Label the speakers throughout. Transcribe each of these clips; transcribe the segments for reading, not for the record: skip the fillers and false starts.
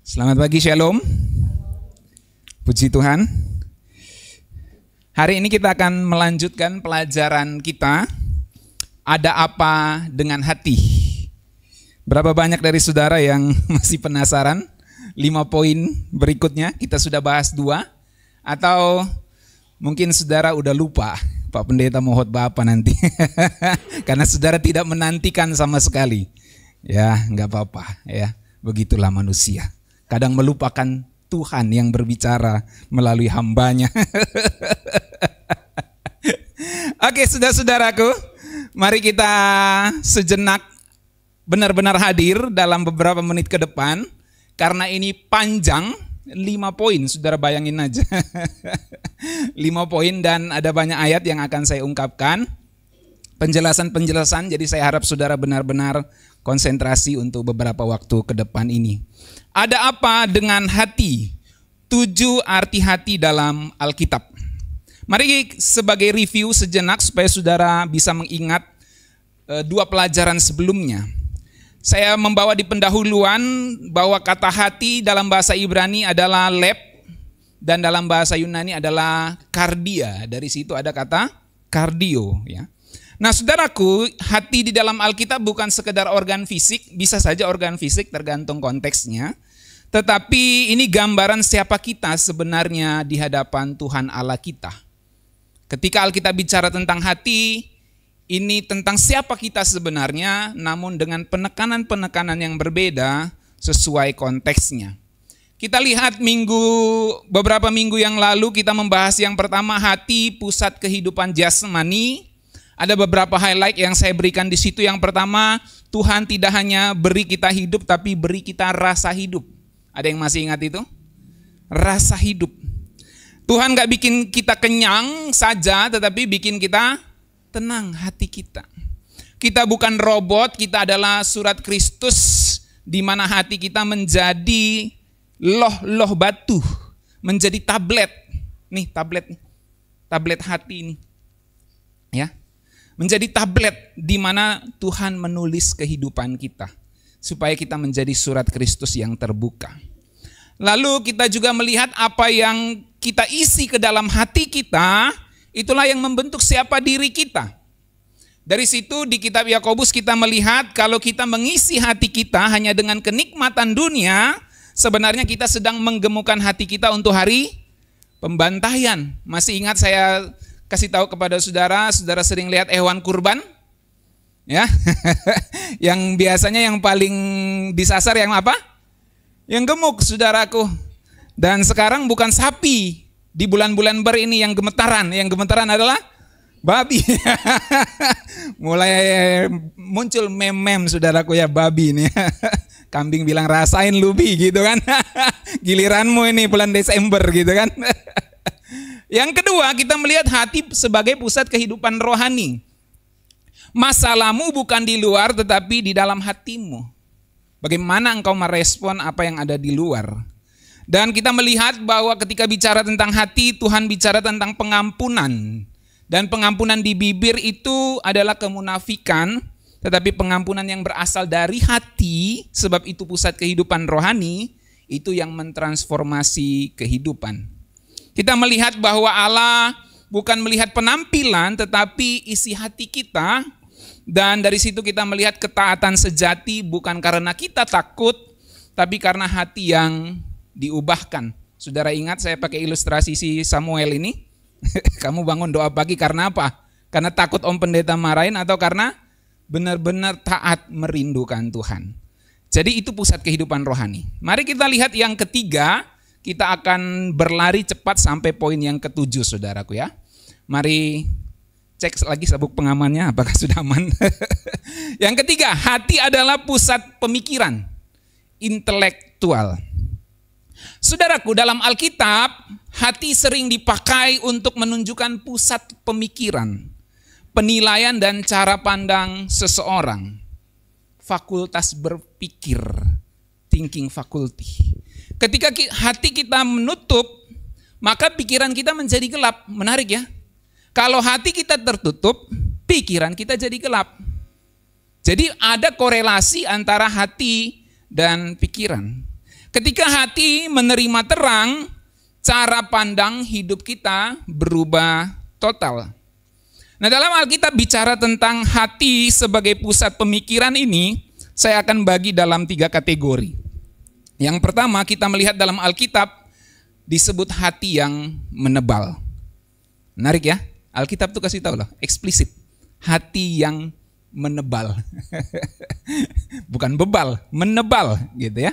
Speaker 1: Selamat pagi, Shalom. Puji Tuhan. Hari ini kita akan melanjutkan pelajaran kita, ada apa dengan hati. Berapa banyak dari saudara yang masih penasaran? 5 poin berikutnya kita sudah bahas 2. Atau mungkin saudara udah lupa Pak Pendeta mau khotbah apa nanti. Karena saudara tidak menantikan sama sekali. Ya, nggak apa-apa ya. Begitulah manusia. Kadang melupakan Tuhan yang berbicara melalui hambanya. Oke, saudara-saudaraku, mari kita sejenak benar-benar hadir dalam beberapa menit ke depan. Karena ini panjang, 5 poin, saudara bayangin aja. 5 poin dan ada banyak ayat yang akan saya ungkapkan. Penjelasan-penjelasan, jadi saya harap saudara benar-benar konsentrasi untuk beberapa waktu ke depan ini. Ada apa dengan hati? 7 arti hati dalam Alkitab. Mari sebagai review sejenak supaya saudara bisa mengingat 2 pelajaran sebelumnya. Saya membawa di pendahuluan bahwa kata hati dalam bahasa Ibrani adalah leb dan dalam bahasa Yunani adalah kardia. Dari situ ada kata kardio, ya. Nah, saudaraku, hati di dalam Alkitab bukan sekedar organ fisik, bisa saja organ fisik tergantung konteksnya. Tetapi ini gambaran siapa kita sebenarnya di hadapan Tuhan Allah kita. Ketika Alkitab bicara tentang hati, ini tentang siapa kita sebenarnya, namun dengan penekanan-penekanan yang berbeda sesuai konteksnya. Kita lihat beberapa minggu yang lalu kita membahas yang pertama, hati pusat kehidupan jasmani. Ada beberapa highlight yang saya berikan di situ. Yang pertama, Tuhan tidak hanya beri kita hidup, tapi beri kita rasa hidup. Ada yang masih ingat itu? Rasa hidup. Tuhan gak bikin kita kenyang saja, tetapi bikin kita tenang hati kita. Kita bukan robot, kita adalah surat Kristus, di mana hati kita menjadi loh batu, menjadi tablet. Nih tablet hati ini. Ya. Menjadi tablet di mana Tuhan menulis kehidupan kita supaya kita menjadi surat Kristus yang terbuka. Lalu kita juga melihat apa yang kita isi ke dalam hati kita, itulah yang membentuk siapa diri kita. Dari situ di kitab Yakobus kita melihat kalau kita mengisi hati kita hanya dengan kenikmatan dunia, sebenarnya kita sedang menggemukkan hati kita untuk hari pembantaian. Masih ingat saya kasih tahu kepada saudara sering lihat hewan kurban? Ya. Yang biasanya yang paling disasar yang apa? Yang gemuk, saudaraku. Dan sekarang bukan sapi di bulan-bulan ber ini yang gemetaran. Yang gemetaran adalah babi. Mulai muncul meme-meme, saudaraku, ya, babi ini. Kambing bilang rasain lubi gitu kan. Giliranmu ini bulan Desember gitu kan. Yang kedua, kita melihat hati sebagai pusat kehidupan rohani. Masalahmu bukan di luar tetapi di dalam hatimu. Bagaimana engkau merespon apa yang ada di luar? Dan kita melihat bahwa ketika bicara tentang hati, Tuhan bicara tentang pengampunan. Dan pengampunan di bibir itu adalah kemunafikan, tetapi pengampunan yang berasal dari hati, sebab itu pusat kehidupan rohani, itu yang mentransformasi kehidupan. Kita melihat bahwa Allah bukan melihat penampilan tetapi isi hati kita. Dan dari situ kita melihat ketaatan sejati bukan karena kita takut, tapi karena hati yang diubahkan. Saudara ingat saya pakai ilustrasi si Samuel ini? Kamu bangun doa pagi karena apa? Karena takut Om Pendeta marahin atau karena benar-benar taat merindukan Tuhan? Jadi itu pusat kehidupan rohani. Mari kita lihat yang ketiga. Kita akan berlari cepat sampai poin yang ke-7, saudaraku, ya. Mari cek lagi sabuk pengamannya apakah sudah aman. Yang ketiga, hati adalah pusat pemikiran intelektual. Saudaraku, dalam Alkitab, hati sering dipakai untuk menunjukkan pusat pemikiran, penilaian dan cara pandang seseorang. Fakultas berpikir, thinking faculty. Ketika hati kita menutup, maka pikiran kita menjadi gelap. Menarik ya. Kalau hati kita tertutup, pikiran kita jadi gelap. Jadi ada korelasi antara hati dan pikiran. Ketika hati menerima terang, cara pandang hidup kita berubah total. Nah, dalam Alkitab bicara tentang hati sebagai pusat pemikiran ini, saya akan bagi dalam 3 kategori. Yang pertama, kita melihat dalam Alkitab disebut hati yang menebal. Menarik ya, Alkitab tuh kasih tahu loh, eksplisit. Hati yang menebal. Bukan bebal, menebal gitu ya.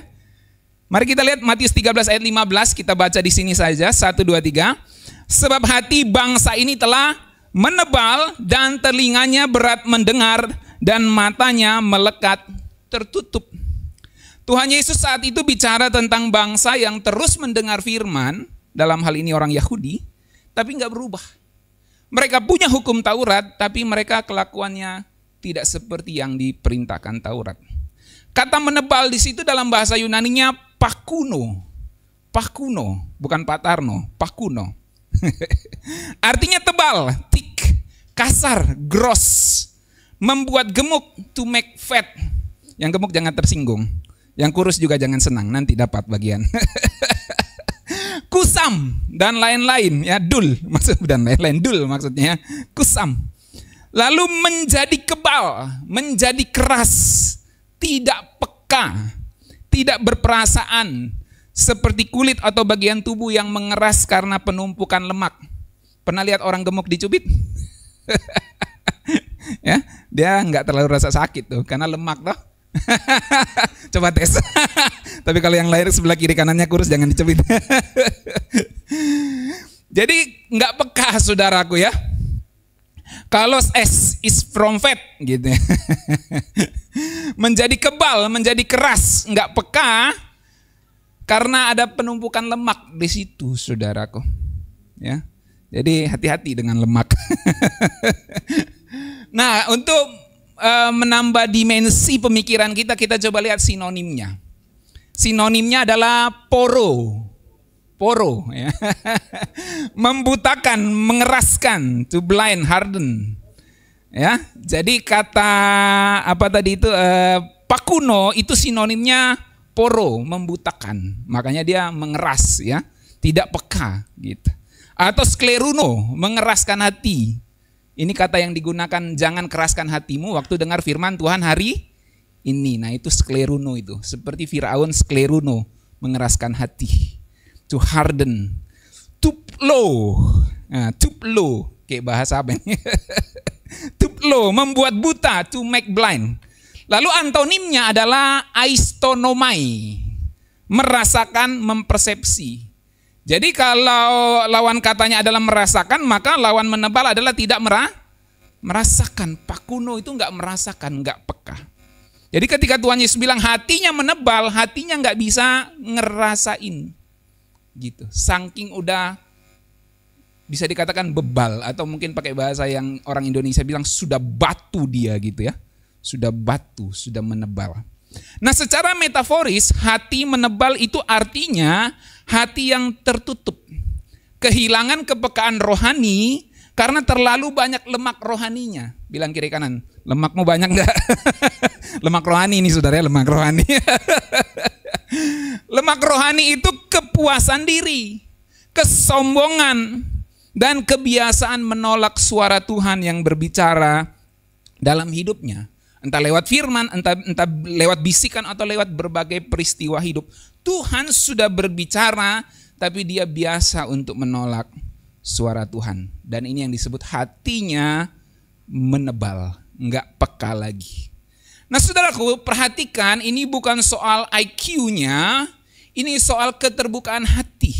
Speaker 1: Mari kita lihat Matius 13 ayat 15, kita baca di sini saja, 1, 2, 3. Sebab hati bangsa ini telah menebal dan telinganya berat mendengar dan matanya melekat tertutup. Tuhan Yesus saat itu bicara tentang bangsa yang terus mendengar firman, dalam hal ini orang Yahudi, tapi nggak berubah. Mereka punya hukum Taurat, tapi mereka kelakuannya tidak seperti yang diperintahkan Taurat. Kata menebal di situ dalam bahasa Yunaninya pakuno. Pakuno, bukan patarno, pakuno. Artinya tebal, thick, kasar, gross, membuat gemuk, to make fat. Yang gemuk jangan tersinggung, yang kurus juga jangan senang, nanti dapat bagian. Kusam dan lain-lain, ya dul maksud dan lain-lain, dul maksudnya kusam. Lalu menjadi kebal, menjadi keras, tidak peka, tidak berperasaan, seperti kulit atau bagian tubuh yang mengeras karena penumpukan lemak. Pernah lihat orang gemuk dicubit? Ya, dia nggak terlalu rasa sakit tuh, karena lemak toh. Coba tes. Tapi kalau yang lahir sebelah kiri kanannya kurus jangan dicubit. Jadi nggak peka saudaraku ya. Kalau S is from fat gitu. Menjadi kebal, menjadi keras, nggak peka. Karena ada penumpukan lemak di situ, saudaraku. Ya, jadi hati-hati dengan lemak. Nah, untuk menambah dimensi pemikiran kita, kita coba lihat sinonimnya. Sinonimnya adalah poro, poro, ya. Membutakan, mengeraskan, to blind, harden. Ya, jadi kata apa tadi itu pakuno itu sinonimnya poro, membutakan, makanya dia mengeras ya, tidak peka gitu. Atau skleruno, mengeraskan hati. Ini kata yang digunakan, jangan keraskan hatimu waktu dengar firman Tuhan hari ini. Nah itu skleruno itu, seperti Firaun skleruno, mengeraskan hati. To harden, tuplo, nah, tuplo, kayak bahasa apa ini? Tuplo, membuat buta, to make blind. Lalu antonimnya adalah aistonomai, merasakan, mempersepsi. Jadi kalau lawan katanya adalah merasakan, maka lawan menebal adalah tidak merasakan. Pakuno itu nggak merasakan, nggak peka. Jadi ketika Tuhan Yesus bilang hatinya menebal, hatinya nggak bisa ngerasain, gitu. Saking udah bisa dikatakan bebal, atau mungkin pakai bahasa yang orang Indonesia bilang sudah batu dia gitu ya. Sudah batu, sudah menebal. Nah secara metaforis hati menebal itu artinya hati yang tertutup. Kehilangan kepekaan rohani karena terlalu banyak lemak rohaninya. Bilang kiri kanan, lemakmu banyak enggak? Lemak rohani ini saudara, lemak rohani. Lemak rohani itu kepuasan diri, kesombongan, dan kebiasaan menolak suara Tuhan yang berbicara dalam hidupnya. Entah lewat firman, entah lewat bisikan atau lewat berbagai peristiwa hidup. Tuhan sudah berbicara, tapi dia biasa untuk menolak suara Tuhan. Dan ini yang disebut hatinya menebal, enggak peka lagi. Nah saudaraku, perhatikan ini bukan soal IQ-nya, ini soal keterbukaan hati.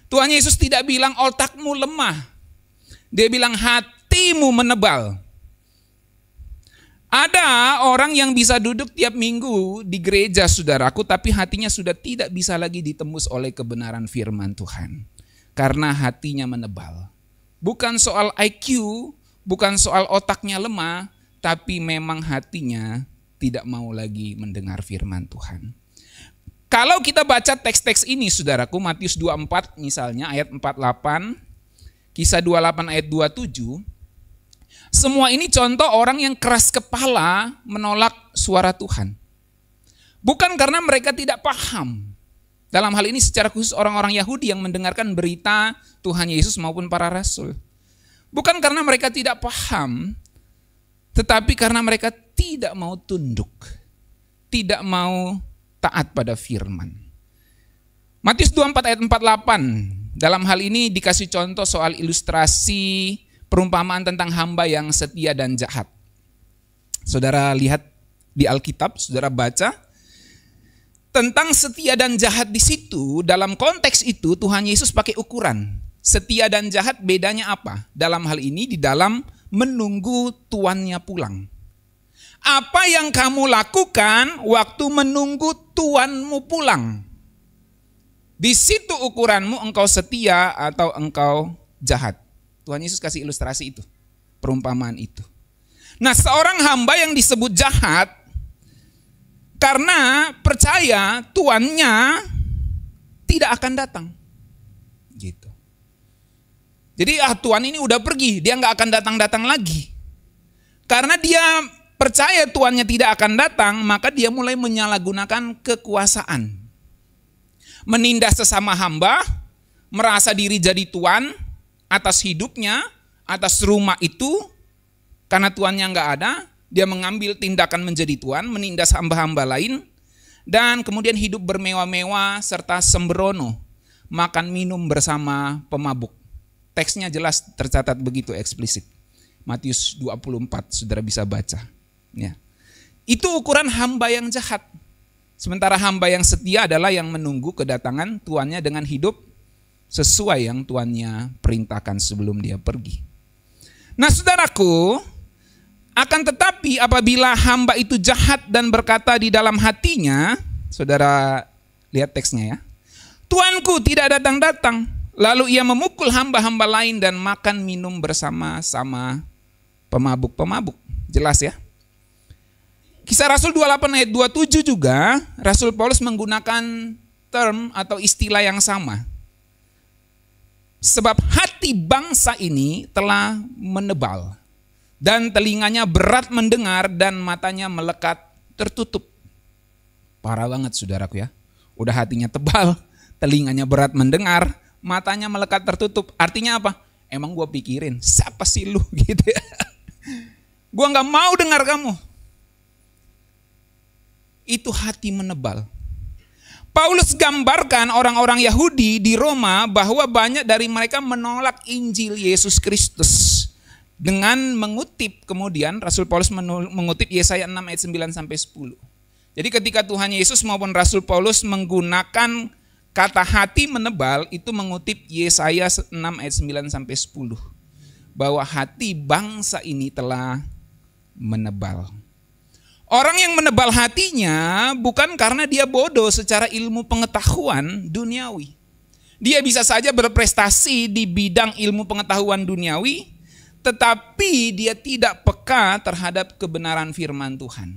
Speaker 1: Tuhan Yesus tidak bilang otakmu lemah. Dia bilang hatimu menebal. Ada orang yang bisa duduk tiap minggu di gereja saudaraku, tapi hatinya sudah tidak bisa lagi ditembus oleh kebenaran firman Tuhan. Karena hatinya menebal. Bukan soal IQ, bukan soal otaknya lemah, tapi memang hatinya tidak mau lagi mendengar firman Tuhan. Kalau kita baca teks-teks ini saudaraku, Matius 24 misalnya ayat 48, Kisah 28 ayat 27, semua ini contoh orang yang keras kepala menolak suara Tuhan. Bukan karena mereka tidak paham. Dalam hal ini secara khusus orang-orang Yahudi yang mendengarkan berita Tuhan Yesus maupun para rasul. Bukan karena mereka tidak paham, tetapi karena mereka tidak mau tunduk, tidak mau taat pada firman. Matius 24 ayat 48, dalam hal ini dikasih contoh soal ilustrasi perumpamaan tentang hamba yang setia dan jahat. Saudara lihat di Alkitab, saudara baca tentang setia dan jahat di situ. Dalam konteks itu Tuhan Yesus pakai ukuran. Setia dan jahat bedanya apa? Dalam hal ini di dalam menunggu tuannya pulang. Apa yang kamu lakukan waktu menunggu tuanmu pulang? Di situ ukuranmu, engkau setia atau engkau jahat. Tuhan Yesus kasih ilustrasi itu, perumpamaan itu. Nah, seorang hamba yang disebut jahat karena percaya tuannya tidak akan datang. Gitu. Jadi tuan ini udah pergi, dia nggak akan datang-datang lagi. Karena dia percaya tuannya tidak akan datang, maka dia mulai menyalahgunakan kekuasaan. Menindas sesama hamba, merasa diri jadi tuan atas hidupnya, atas rumah itu. Karena tuannya nggak ada, dia mengambil tindakan menjadi tuan, menindas hamba-hamba lain, dan kemudian hidup bermewah-mewah serta sembrono, makan minum bersama pemabuk. Teksnya jelas tercatat begitu eksplisit. Matius 24, saudara bisa baca. Ya. Itu ukuran hamba yang jahat. Sementara hamba yang setia adalah yang menunggu kedatangan tuannya dengan hidup sesuai yang tuannya perintahkan sebelum dia pergi. Nah, saudaraku, akan tetapi apabila hamba itu jahat dan berkata di dalam hatinya, saudara lihat teksnya ya, tuanku tidak datang-datang, lalu ia memukul hamba-hamba lain dan makan minum bersama-sama pemabuk-pemabuk. Jelas ya. Kisah Rasul 28 ayat 27 juga, Rasul Paulus menggunakan term atau istilah yang sama. Sebab hati bangsa ini telah menebal, dan telinganya berat mendengar, dan matanya melekat tertutup. Parah banget saudaraku ya. Udah hatinya tebal, telinganya berat mendengar, matanya melekat tertutup. Artinya apa? Emang gue pikirin, siapa sih lu gitu ya. Gue gak mau dengar kamu. Itu hati menebal. Paulus gambarkan orang-orang Yahudi di Roma bahwa banyak dari mereka menolak Injil Yesus Kristus. Dengan mengutip kemudian Rasul Paulus mengutip Yesaya 6 ayat 9 sampai 10. Jadi ketika Tuhan Yesus maupun Rasul Paulus menggunakan kata hati menebal, itu mengutip Yesaya 6 ayat 9 sampai 10. Bahwa hati bangsa ini telah menebal. Orang yang menebal hatinya bukan karena dia bodoh secara ilmu pengetahuan duniawi. Dia bisa saja berprestasi di bidang ilmu pengetahuan duniawi, tetapi dia tidak peka terhadap kebenaran firman Tuhan.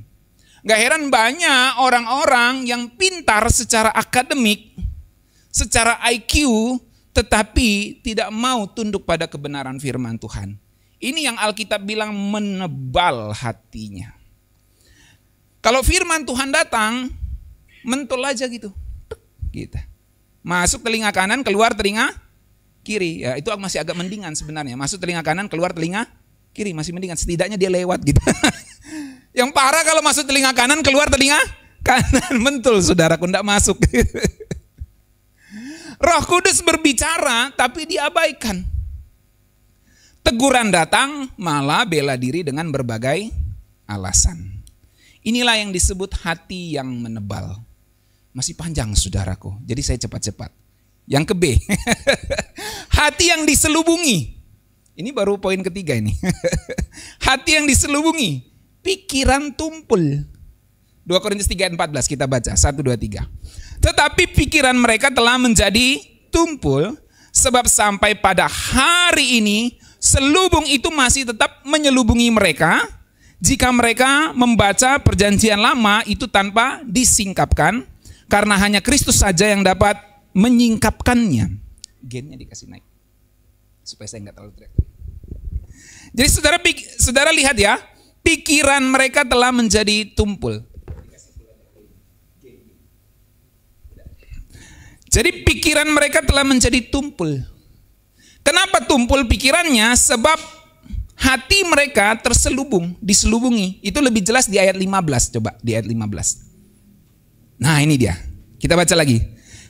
Speaker 1: Gak heran banyak orang-orang yang pintar secara akademik, secara IQ, tetapi tidak mau tunduk pada kebenaran firman Tuhan. Ini yang Alkitab bilang menebal hatinya. Kalau firman Tuhan datang, mentul aja gitu. Gitu. Masuk telinga kanan, keluar telinga kiri. Ya, itu masih agak mendingan sebenarnya. Masuk telinga kanan, keluar telinga kiri, masih mendingan. Setidaknya dia lewat gitu. Yang parah kalau masuk telinga kanan, keluar telinga kanan. Mentul saudaraku, enggak masuk. Roh Kudus berbicara tapi diabaikan. Teguran datang, malah bela diri dengan berbagai alasan. Inilah yang disebut hati yang menebal. Masih panjang saudaraku, jadi saya cepat-cepat. Yang ke B, hati yang diselubungi. Ini baru poin ketiga ini. Hati yang diselubungi, pikiran tumpul. 2 Korintus 3:14 kita baca, 1, 2, 3. Tetapi pikiran mereka telah menjadi tumpul, sebab sampai pada hari ini selubung itu masih tetap menyelubungi mereka. Jika mereka membaca perjanjian lama itu tanpa disingkapkan, karena hanya Kristus saja yang dapat menyingkapkannya. Gennya dikasih naik, supaya saya nggak terlalu teriak. Jadi saudara lihat ya, pikiran mereka telah menjadi tumpul. Jadi pikiran mereka telah menjadi tumpul. Kenapa tumpul pikirannya? Sebab hati mereka diselubungi. Itu lebih jelas di ayat 15. Coba di ayat 15. Nah ini dia. Kita baca lagi.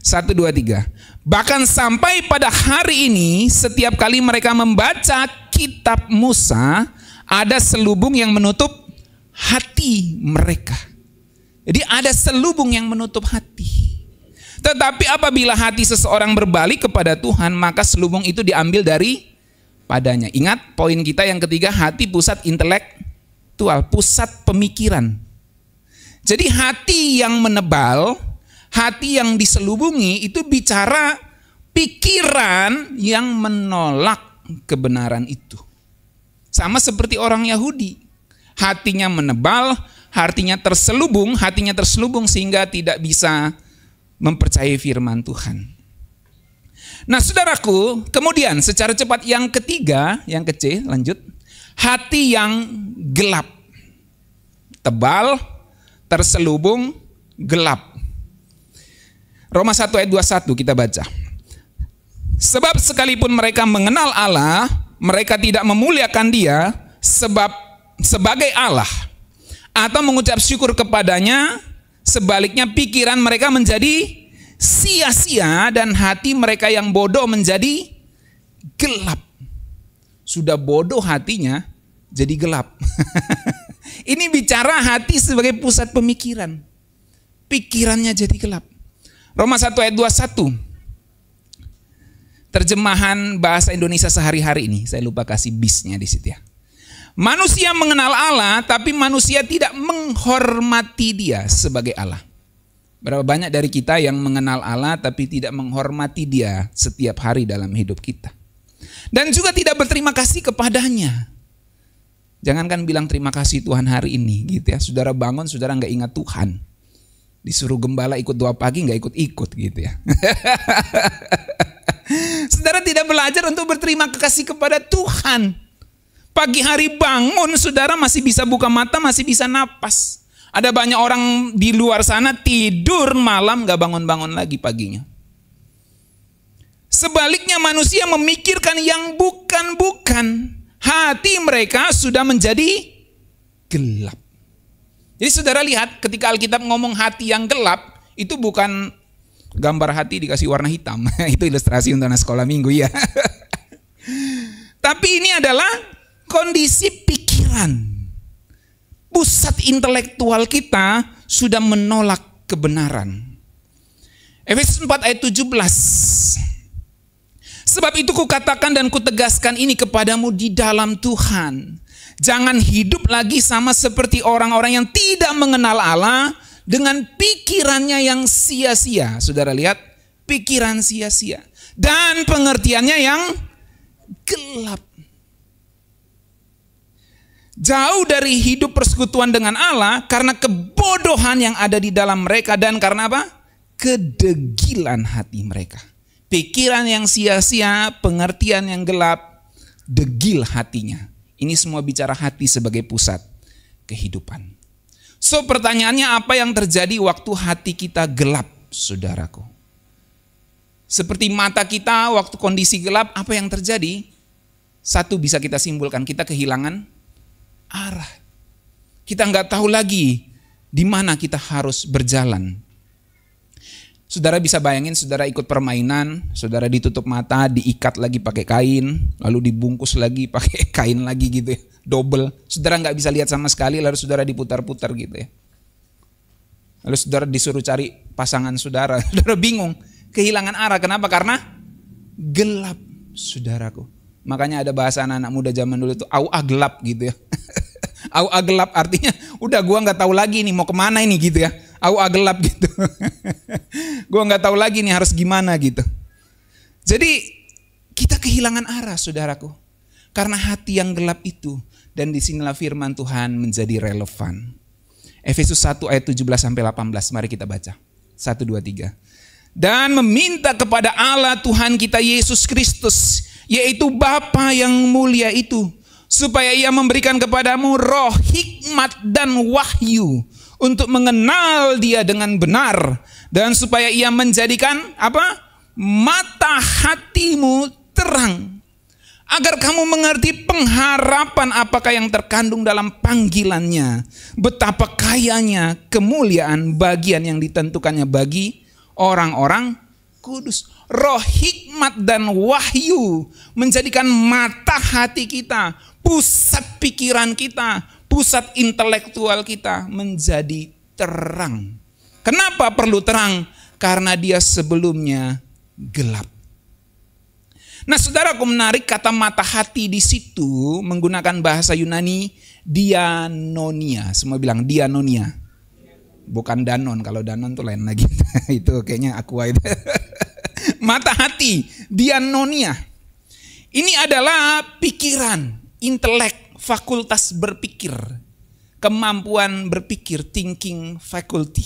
Speaker 1: 1, 2, 3. Bahkan sampai pada hari ini, setiap kali mereka membaca kitab Musa, ada selubung yang menutup hati mereka. Jadi ada selubung yang menutup hati. Tetapi apabila hati seseorang berbalik kepada Tuhan, maka selubung itu diambil dari padanya. Ingat poin kita yang ketiga, hati pusat intelektual, pusat pemikiran. Jadi hati yang menebal, hati yang diselubungi itu bicara pikiran yang menolak kebenaran itu. Sama seperti orang Yahudi. Hatinya menebal, hatinya terselubung sehingga tidak bisa mempercayai firman Tuhan. Nah saudaraku, kemudian secara cepat yang ketiga, yang ke C, lanjut. Hati yang gelap. Tebal, terselubung, gelap. Roma 1 ayat 21 kita baca. Sebab sekalipun mereka mengenal Allah, mereka tidak memuliakan Dia sebagai Allah atau mengucap syukur kepadanya. Sebaliknya pikiran mereka menjadi sia-sia dan hati mereka yang bodoh menjadi gelap. Sudah bodoh hatinya jadi gelap. Ini bicara hati sebagai pusat pemikiran. Pikirannya jadi gelap. Roma 1 ayat 21. Terjemahan bahasa Indonesia sehari-hari ini. Saya lupa kasih bisnya di situ ya. Manusia mengenal Allah, tapi manusia tidak menghormati Dia sebagai Allah. Berapa banyak dari kita yang mengenal Allah, tapi tidak menghormati Dia setiap hari dalam hidup kita. Dan juga tidak berterima kasih kepadanya. Jangankan bilang terima kasih Tuhan hari ini, gitu ya. Saudara bangun, saudara nggak ingat Tuhan. Disuruh gembala ikut doa pagi, nggak ikut-ikut, gitu ya. Saudara tidak belajar untuk berterima kasih kepada Tuhan. Pagi hari bangun, saudara masih bisa buka mata, masih bisa napas. Ada banyak orang di luar sana tidur malam gak bangun-bangun lagi paginya. Sebaliknya manusia memikirkan yang bukan-bukan. Hati mereka sudah menjadi gelap. Jadi saudara lihat ketika Alkitab ngomong hati yang gelap, itu bukan gambar hati dikasih warna hitam. Itu ilustrasi untuk anak sekolah minggu ya. Tapi ini adalah kondisi pikiran. Pusat intelektual kita sudah menolak kebenaran. Efesus 4 ayat 17. Sebab itu kukatakan dan kutegaskan ini kepadamu di dalam Tuhan. Jangan hidup lagi sama seperti orang-orang yang tidak mengenal Allah dengan pikirannya yang sia-sia. Saudara lihat, pikiran sia-sia. Dan pengertiannya yang gelap. Jauh dari hidup persekutuan dengan Allah karena kebodohan yang ada di dalam mereka dan karena apa? Kedegilan hati mereka. Pikiran yang sia-sia, pengertian yang gelap, degil hatinya. Ini semua bicara hati sebagai pusat kehidupan. So pertanyaannya, apa yang terjadi waktu hati kita gelap, saudaraku? Seperti mata kita waktu kondisi gelap, apa yang terjadi? Satu bisa kita simpulkan, kita kehilangan arah. Kita nggak tahu lagi di mana kita harus berjalan. Saudara bisa bayangin, saudara ikut permainan, saudara ditutup mata, diikat lagi pakai kain, lalu dibungkus lagi pakai kain lagi gitu ya, double. Saudara nggak bisa lihat sama sekali, lalu saudara diputar-putar gitu ya. Lalu saudara disuruh cari pasangan saudara, saudara bingung, kehilangan arah. Kenapa? Karena gelap, saudaraku. Makanya ada bahasa anak-anak muda zaman dulu itu au-a gelap gitu ya. Au-a gelap artinya udah gua nggak tahu lagi nih mau kemana ini gitu ya. Au-a gelap gitu. Gua nggak tahu lagi nih harus gimana gitu. Jadi kita kehilangan arah, saudaraku, karena hati yang gelap itu. Dan disinilah firman Tuhan menjadi relevan. Efesus 1 ayat 17 sampai 18, mari kita baca. 1, 2, 3. Dan meminta kepada Allah Tuhan kita Yesus Kristus, yaitu Bapa yang mulia itu, supaya Ia memberikan kepadamu roh hikmat dan wahyu untuk mengenal Dia dengan benar Dan supaya ia menjadikan apa? Mata hatimu terang. Agar kamu mengerti pengharapan apakah yang terkandung dalam panggilannya. Betapa kayanya kemuliaan bagian yang ditentukannya bagi orang-orang kudus. Roh hikmat dan wahyu menjadikan mata hati kita, pusat pikiran kita, pusat intelektual kita menjadi terang. Kenapa perlu terang? Karena dia sebelumnya gelap. Nah, saudaraku, menarik kata mata hati di situ menggunakan bahasa Yunani dianonia. Semua bilang dianonia. Bukan danon, kalau danon tuh lain lagi. Itu kayaknya aqua itu. Mata hati, dianonia. Ini adalah pikiran, intelek, fakultas berpikir, kemampuan berpikir, thinking faculty.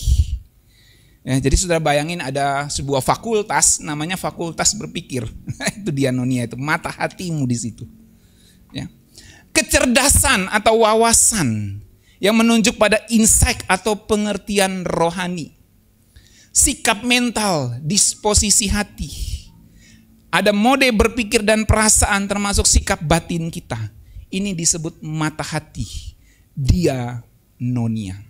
Speaker 1: Ya, jadi saudara bayangin ada sebuah fakultas namanya fakultas berpikir. Itu dianonia, itu mata hatimu di situ. Ya. Kecerdasan atau wawasan yang menunjuk pada insight atau pengertian rohani. Sikap mental, disposisi hati. Ada mode berpikir dan perasaan termasuk sikap batin kita. Ini disebut mata hati, dianonia.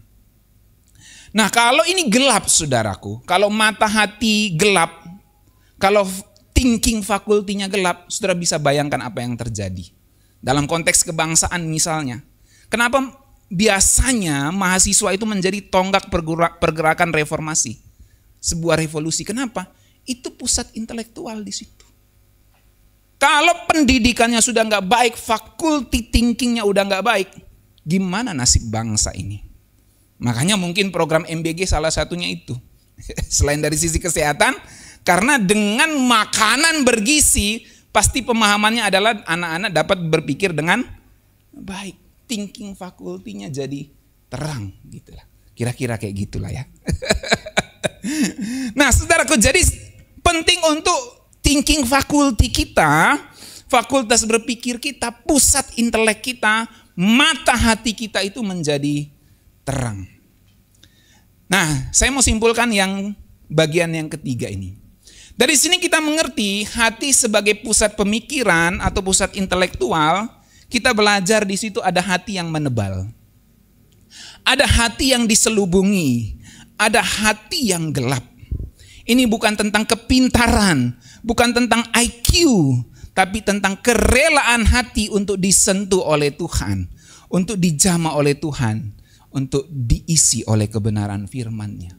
Speaker 1: Nah, kalau ini gelap, saudaraku, kalau mata hati gelap, kalau thinking fakultinya gelap, saudara bisa bayangkan apa yang terjadi. Dalam konteks kebangsaan misalnya, kenapa biasanya mahasiswa itu menjadi tonggak pergerakan reformasi? Sebuah revolusi, kenapa? Itu pusat intelektual di situ. Kalau pendidikannya sudah nggak baik, fakulti thinkingnya udah nggak baik, gimana nasib bangsa ini? Makanya mungkin program MBG salah satunya itu. Selain dari sisi kesehatan, karena dengan makanan bergizi, pasti pemahamannya adalah anak-anak dapat berpikir dengan baik. Thinking fakultinya jadi terang gitulah. Kira-kira kayak gitulah ya. Nah, saudaraku, jadi penting untuk thinking faculty kita, fakultas berpikir kita, pusat intelek kita, mata hati kita itu menjadi terang. Nah, saya mau simpulkan yang bagian yang ketiga ini. Dari sini kita mengerti hati sebagai pusat pemikiran atau pusat intelektual. Kita belajar di situ ada hati yang menebal. Ada hati yang diselubungi. Ada hati yang gelap. Ini bukan tentang kepintaran, bukan tentang IQ, tapi tentang kerelaan hati untuk disentuh oleh Tuhan, untuk dijamah oleh Tuhan, untuk diisi oleh kebenaran firman-Nya.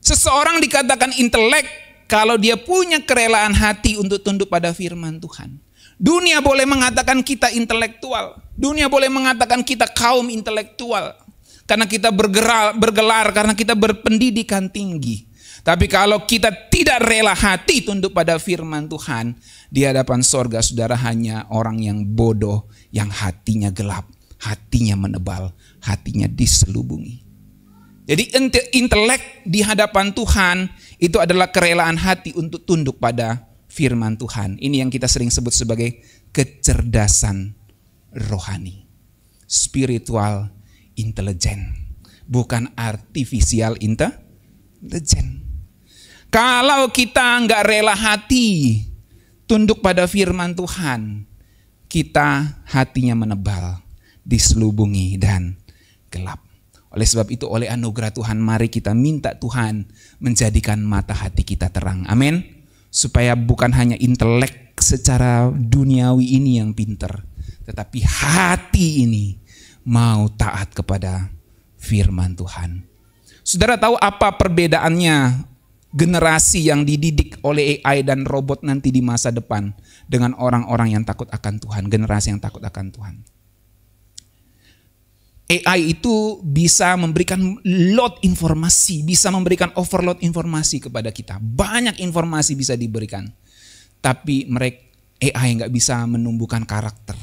Speaker 1: Seseorang dikatakan intelek kalau dia punya kerelaan hati untuk tunduk pada firman Tuhan. Dunia boleh mengatakan kita intelektual. Dunia boleh mengatakan kita kaum intelektual. Karena kita bergelar, karena kita berpendidikan tinggi. Tapi kalau kita tidak rela hati tunduk pada firman Tuhan, di hadapan sorga saudara hanya orang yang bodoh, yang hatinya gelap, hatinya menebal, hatinya diselubungi. Jadi intelek di hadapan Tuhan itu adalah kerelaan hati untuk tunduk pada firman Tuhan. Ini yang kita sering sebut sebagai kecerdasan rohani. Spiritual intelligence, bukan artificial intelligence. Kalau kita nggak rela hati tunduk pada firman Tuhan, kita hatinya menebal, diselubungi dan gelap. Oleh sebab itu, oleh anugerah Tuhan, mari kita minta Tuhan menjadikan mata hati kita terang. Amin. Supaya bukan hanya intelek secara duniawi ini yang pinter, tetapi hati ini mau taat kepada firman Tuhan. Saudara tahu apa perbedaannya generasi yang dididik oleh AI dan robot nanti di masa depan dengan orang-orang yang takut akan Tuhan, generasi yang takut akan Tuhan? AI itu bisa memberikan load informasi, bisa memberikan overload informasi kepada kita. Banyak informasi bisa diberikan. Tapi AI nggak bisa menumbuhkan karakter.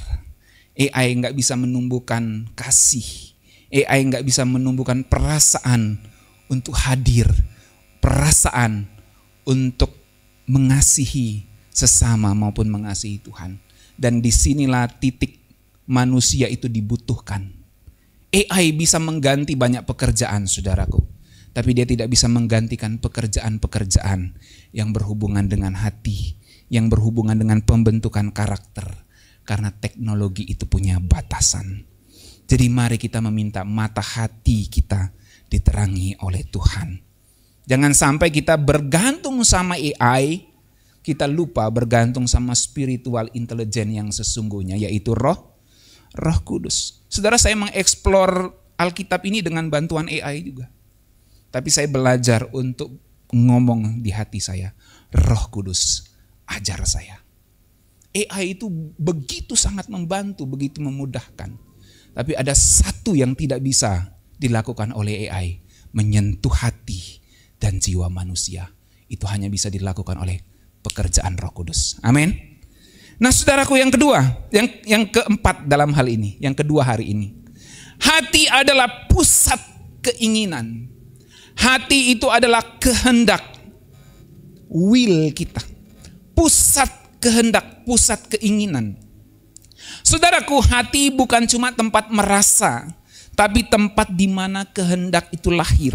Speaker 1: AI nggak bisa menumbuhkan kasih. AI nggak bisa menumbuhkan perasaan untuk hadir. Perasaan untuk mengasihi sesama maupun mengasihi Tuhan. Dan disinilah titik manusia itu dibutuhkan. AI bisa mengganti banyak pekerjaan, saudaraku. Tapi dia tidak bisa menggantikan pekerjaan-pekerjaan yang berhubungan dengan hati, yang berhubungan dengan pembentukan karakter. Karena teknologi itu punya batasan. Jadi mari kita meminta mata hati kita diterangi oleh Tuhan. Jangan sampai kita bergantung sama AI, kita lupa bergantung sama spiritual intelligence yang sesungguhnya, yaitu Roh Kudus. Saudara, saya mengeksplor Alkitab ini dengan bantuan AI juga. Tapi saya belajar untuk ngomong di hati saya, Roh Kudus, ajar saya. AI itu begitu sangat membantu, begitu memudahkan. Tapi ada satu yang tidak bisa dilakukan oleh AI, menyentuh hati dan jiwa manusia. Itu hanya bisa dilakukan oleh pekerjaan Roh Kudus. Amin. Nah, saudaraku, yang kedua, yang keempat dalam hal ini, yang kedua hari ini. Hati adalah pusat keinginan. Hati itu adalah kehendak, will kita. Pusat kehendak, pusat keinginan. Saudaraku, hati bukan cuma tempat merasa, tapi tempat di mana kehendak itu lahir.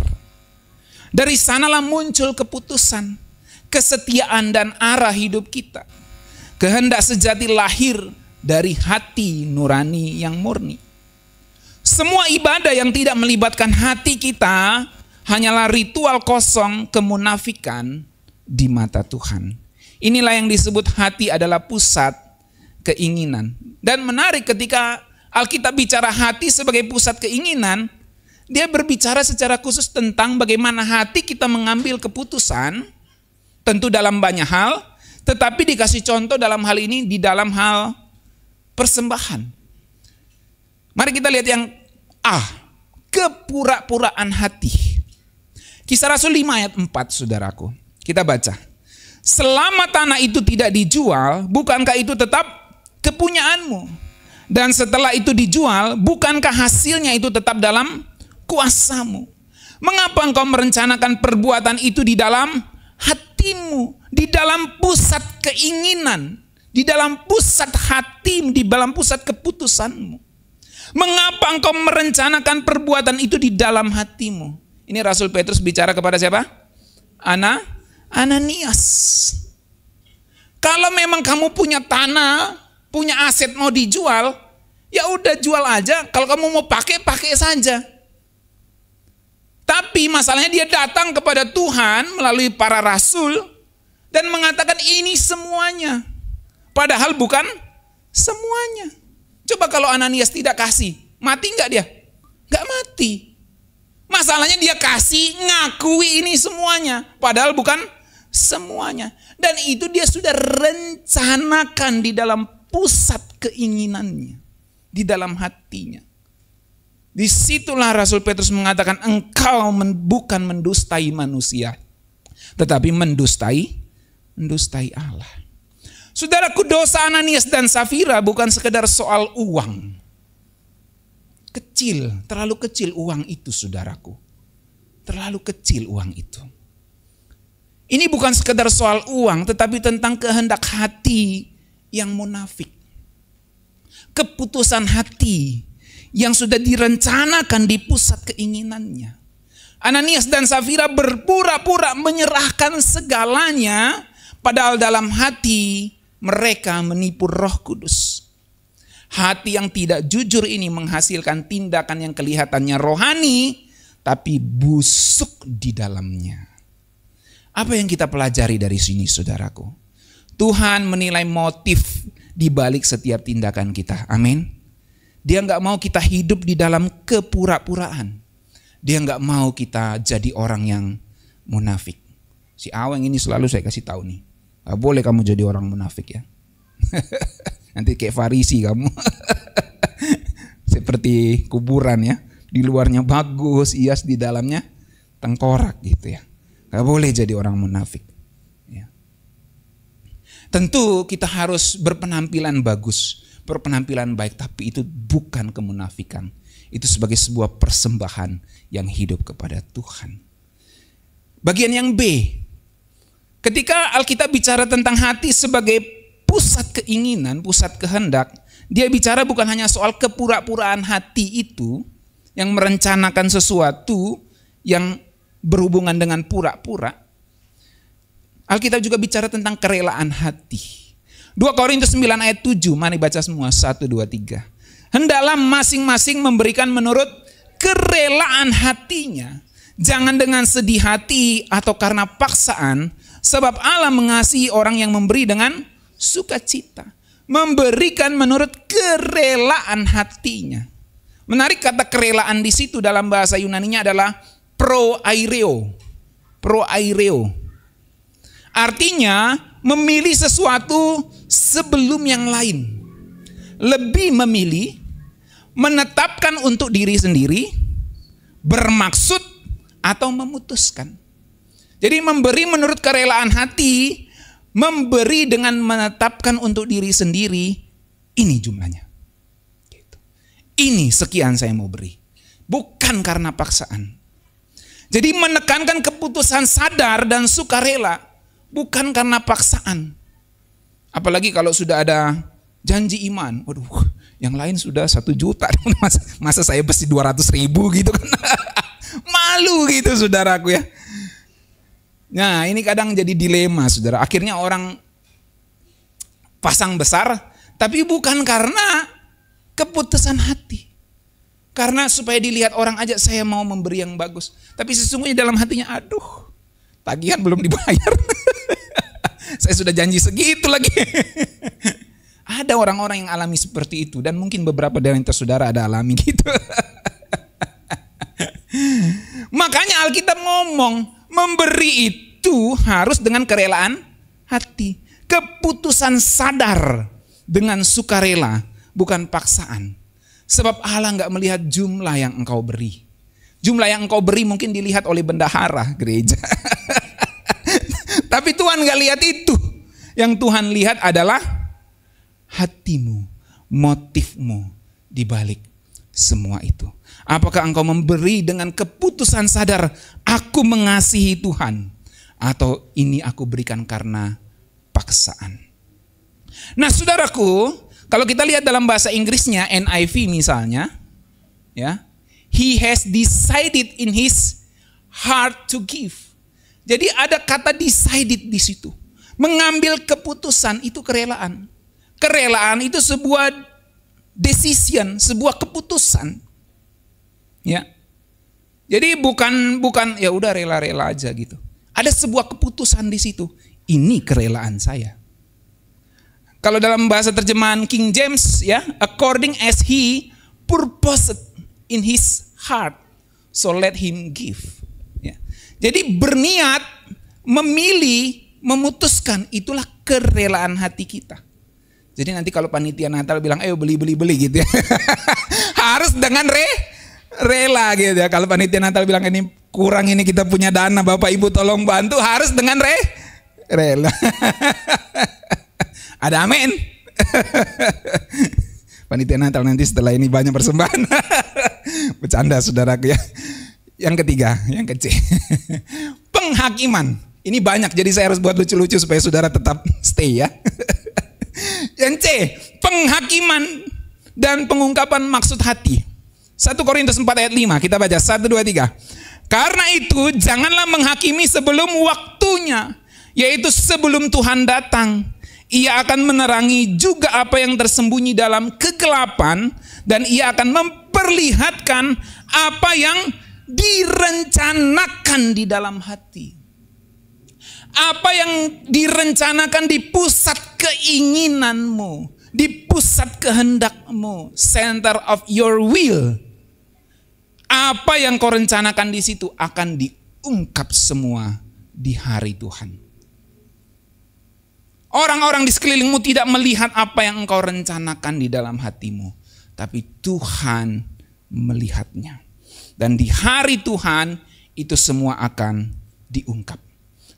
Speaker 1: Dari sanalah muncul keputusan, kesetiaan dan arah hidup kita. Kehendak sejati lahir dari hati nurani yang murni. Semua ibadah yang tidak melibatkan hati kita hanyalah ritual kosong kemunafikan di mata Tuhan. Inilah yang disebut hati adalah pusat keinginan. Dan menarik ketika Alkitab bicara hati sebagai pusat keinginan, dia berbicara secara khusus tentang bagaimana hati kita mengambil keputusan, tentu dalam banyak hal, tetapi dikasih contoh dalam hal ini di dalam hal persembahan. Mari kita lihat yang A, kepura-puraan hati. Kisah Rasul 5 ayat 4, saudaraku. Kita baca. Selama tanah itu tidak dijual, bukankah itu tetap kepunyaanmu? Dan setelah itu dijual, bukankah hasilnya itu tetap dalam kuasamu? Mengapa engkau merencanakan perbuatan itu di dalam hatimu, di dalam pusat keinginan, di dalam pusat hatimu, di dalam pusat keputusanmu? Mengapa engkau merencanakan perbuatan itu di dalam hatimu? Ini Rasul Petrus bicara kepada siapa? Ananias. Kalau memang kamu punya tanah, punya aset mau dijual, ya udah jual aja. Kalau kamu mau pakai, pakai saja. Tapi masalahnya dia datang kepada Tuhan melalui para rasul dan mengatakan ini semuanya. Padahal bukan semuanya. Coba kalau Ananias tidak kasih, mati nggak dia? Nggak mati. Masalahnya dia kasih, ngakui ini semuanya. Padahal bukan semuanya. Dan itu dia sudah rencanakan di dalam pusat keinginannya. Di dalam hatinya. Disitulah Rasul Petrus mengatakan engkau bukan mendustai manusia. Tetapi mendustai Allah. Saudaraku, dosa Ananias dan Safira bukan sekedar soal uang. Kecil, terlalu kecil uang itu, saudaraku. Terlalu kecil uang itu. Ini bukan sekedar soal uang, tetapi tentang kehendak hati yang munafik. Keputusan hati yang sudah direncanakan di pusat keinginannya. Ananias dan Safira berpura-pura menyerahkan segalanya, padahal dalam hati mereka menipu Roh Kudus. Hati yang tidak jujur ini menghasilkan tindakan yang kelihatannya rohani, tapi busuk di dalamnya. Apa yang kita pelajari dari sini, saudaraku? Tuhan menilai motif di balik setiap tindakan kita. Amin. Dia nggak mau kita hidup di dalam kepura-puraan. Dia nggak mau kita jadi orang yang munafik. Si Aweng ini selalu saya kasih tahu nih, nggak boleh kamu jadi orang munafik ya. Nanti kayak Farisi kamu. Seperti kuburan ya. Di luarnya bagus, hias, di dalamnya tengkorak gitu ya. Gak boleh jadi orang munafik ya. Tentu kita harus berpenampilan bagus, berpenampilan baik, tapi itu bukan kemunafikan. Itu sebagai sebuah persembahan yang hidup kepada Tuhan. Bagian yang B. Ketika Alkitab bicara tentang hati sebagai pusat keinginan, pusat kehendak, dia bicara bukan hanya soal kepura-puraan hati itu yang merencanakan sesuatu yang berhubungan dengan pura-pura, Alkitab juga bicara tentang kerelaan hati. 2 Korintus 9 ayat 7, mari baca semua, 1, 2, 3. Hendaklah masing-masing memberikan menurut kerelaan hatinya, jangan dengan sedih hati atau karena paksaan, sebab Allah mengasihi orang yang memberi dengan sukacita. Memberikan menurut kerelaan hatinya. Menarik, kata kerelaan di situ dalam bahasa Yunaninya adalah proaireo. Proaireo. Artinya memilih sesuatu sebelum yang lain. Lebih memilih, menetapkan untuk diri sendiri, bermaksud atau memutuskan. Jadi memberi menurut kerelaan hati, memberi dengan menetapkan untuk diri sendiri, ini jumlahnya. Ini sekian saya mau beri. Bukan karena paksaan. Jadi menekankan keputusan sadar dan sukarela. Bukan karena paksaan. Apalagi kalau sudah ada janji iman. Waduh, yang lain sudah 1 juta. Masa saya besi 200.000 gitu kan. Malu gitu saudaraku ya. Nah ini kadang jadi dilema saudara. Akhirnya orang pasang besar. Tapi bukan karena keputusan hati. Karena supaya dilihat orang aja saya mau memberi yang bagus. Tapi sesungguhnya dalam hatinya, aduh, tagihan belum dibayar. Saya sudah janji segitu lagi. Ada orang-orang yang alami seperti itu. Dan mungkin beberapa dari saudara ada alami gitu. Makanya Alkitab ngomong, memberi itu harus dengan kerelaan hati. Keputusan sadar dengan sukarela. Bukan paksaan. Sebab Allah nggak melihat jumlah yang engkau beri. Jumlah yang engkau beri mungkin dilihat oleh bendahara gereja. Tapi Tuhan nggak lihat itu. Yang Tuhan lihat adalah hatimu, motifmu di balik semua itu. Apakah engkau memberi dengan keputusan sadar, aku mengasihi Tuhan, atau ini aku berikan karena paksaan. Nah saudaraku, kalau kita lihat dalam bahasa Inggrisnya, NIV misalnya, ya, he has decided in his heart to give. Jadi ada kata decided di situ. Mengambil keputusan itu kerelaan. Kerelaan itu sebuah decision, sebuah keputusan. Ya. Jadi bukan ya udah rela-rela aja gitu. Ada sebuah keputusan di situ. Ini kerelaan saya. Kalau dalam bahasa terjemahan King James ya, according as he purposed in his heart, so let him give. Ya. Jadi berniat, memilih, memutuskan, itulah kerelaan hati kita. Jadi nanti kalau panitia Natal bilang, ayo beli gitu ya. Harus dengan rela gitu ya. Kalau panitia Natal bilang ini kurang, ini kita punya dana, Bapak Ibu tolong bantu, harus dengan rela. Ada amin. Panitia Natal nanti setelah ini banyak persembahan. Bercanda saudaraku ya. Yang ketiga, yang kecil. Penghakiman. Ini banyak, jadi saya harus buat lucu-lucu supaya saudara tetap stay ya. Yang C, penghakiman dan pengungkapan maksud hati. 1 Korintus 4 ayat 5, kita baca 1, 2, 3. Karena itu janganlah menghakimi sebelum waktunya, yaitu sebelum Tuhan datang. Ia akan menerangi juga apa yang tersembunyi dalam kegelapan, dan ia akan memperlihatkan apa yang direncanakan di dalam hati. Apa yang direncanakan di pusat keinginanmu, di pusat kehendakmu, center of your will. Apa yang kau rencanakan di situ akan diungkap semua di hari Tuhan. Orang-orang di sekelilingmu tidak melihat apa yang engkau rencanakan di dalam hatimu, tapi Tuhan melihatnya. Dan di hari Tuhan itu semua akan diungkap.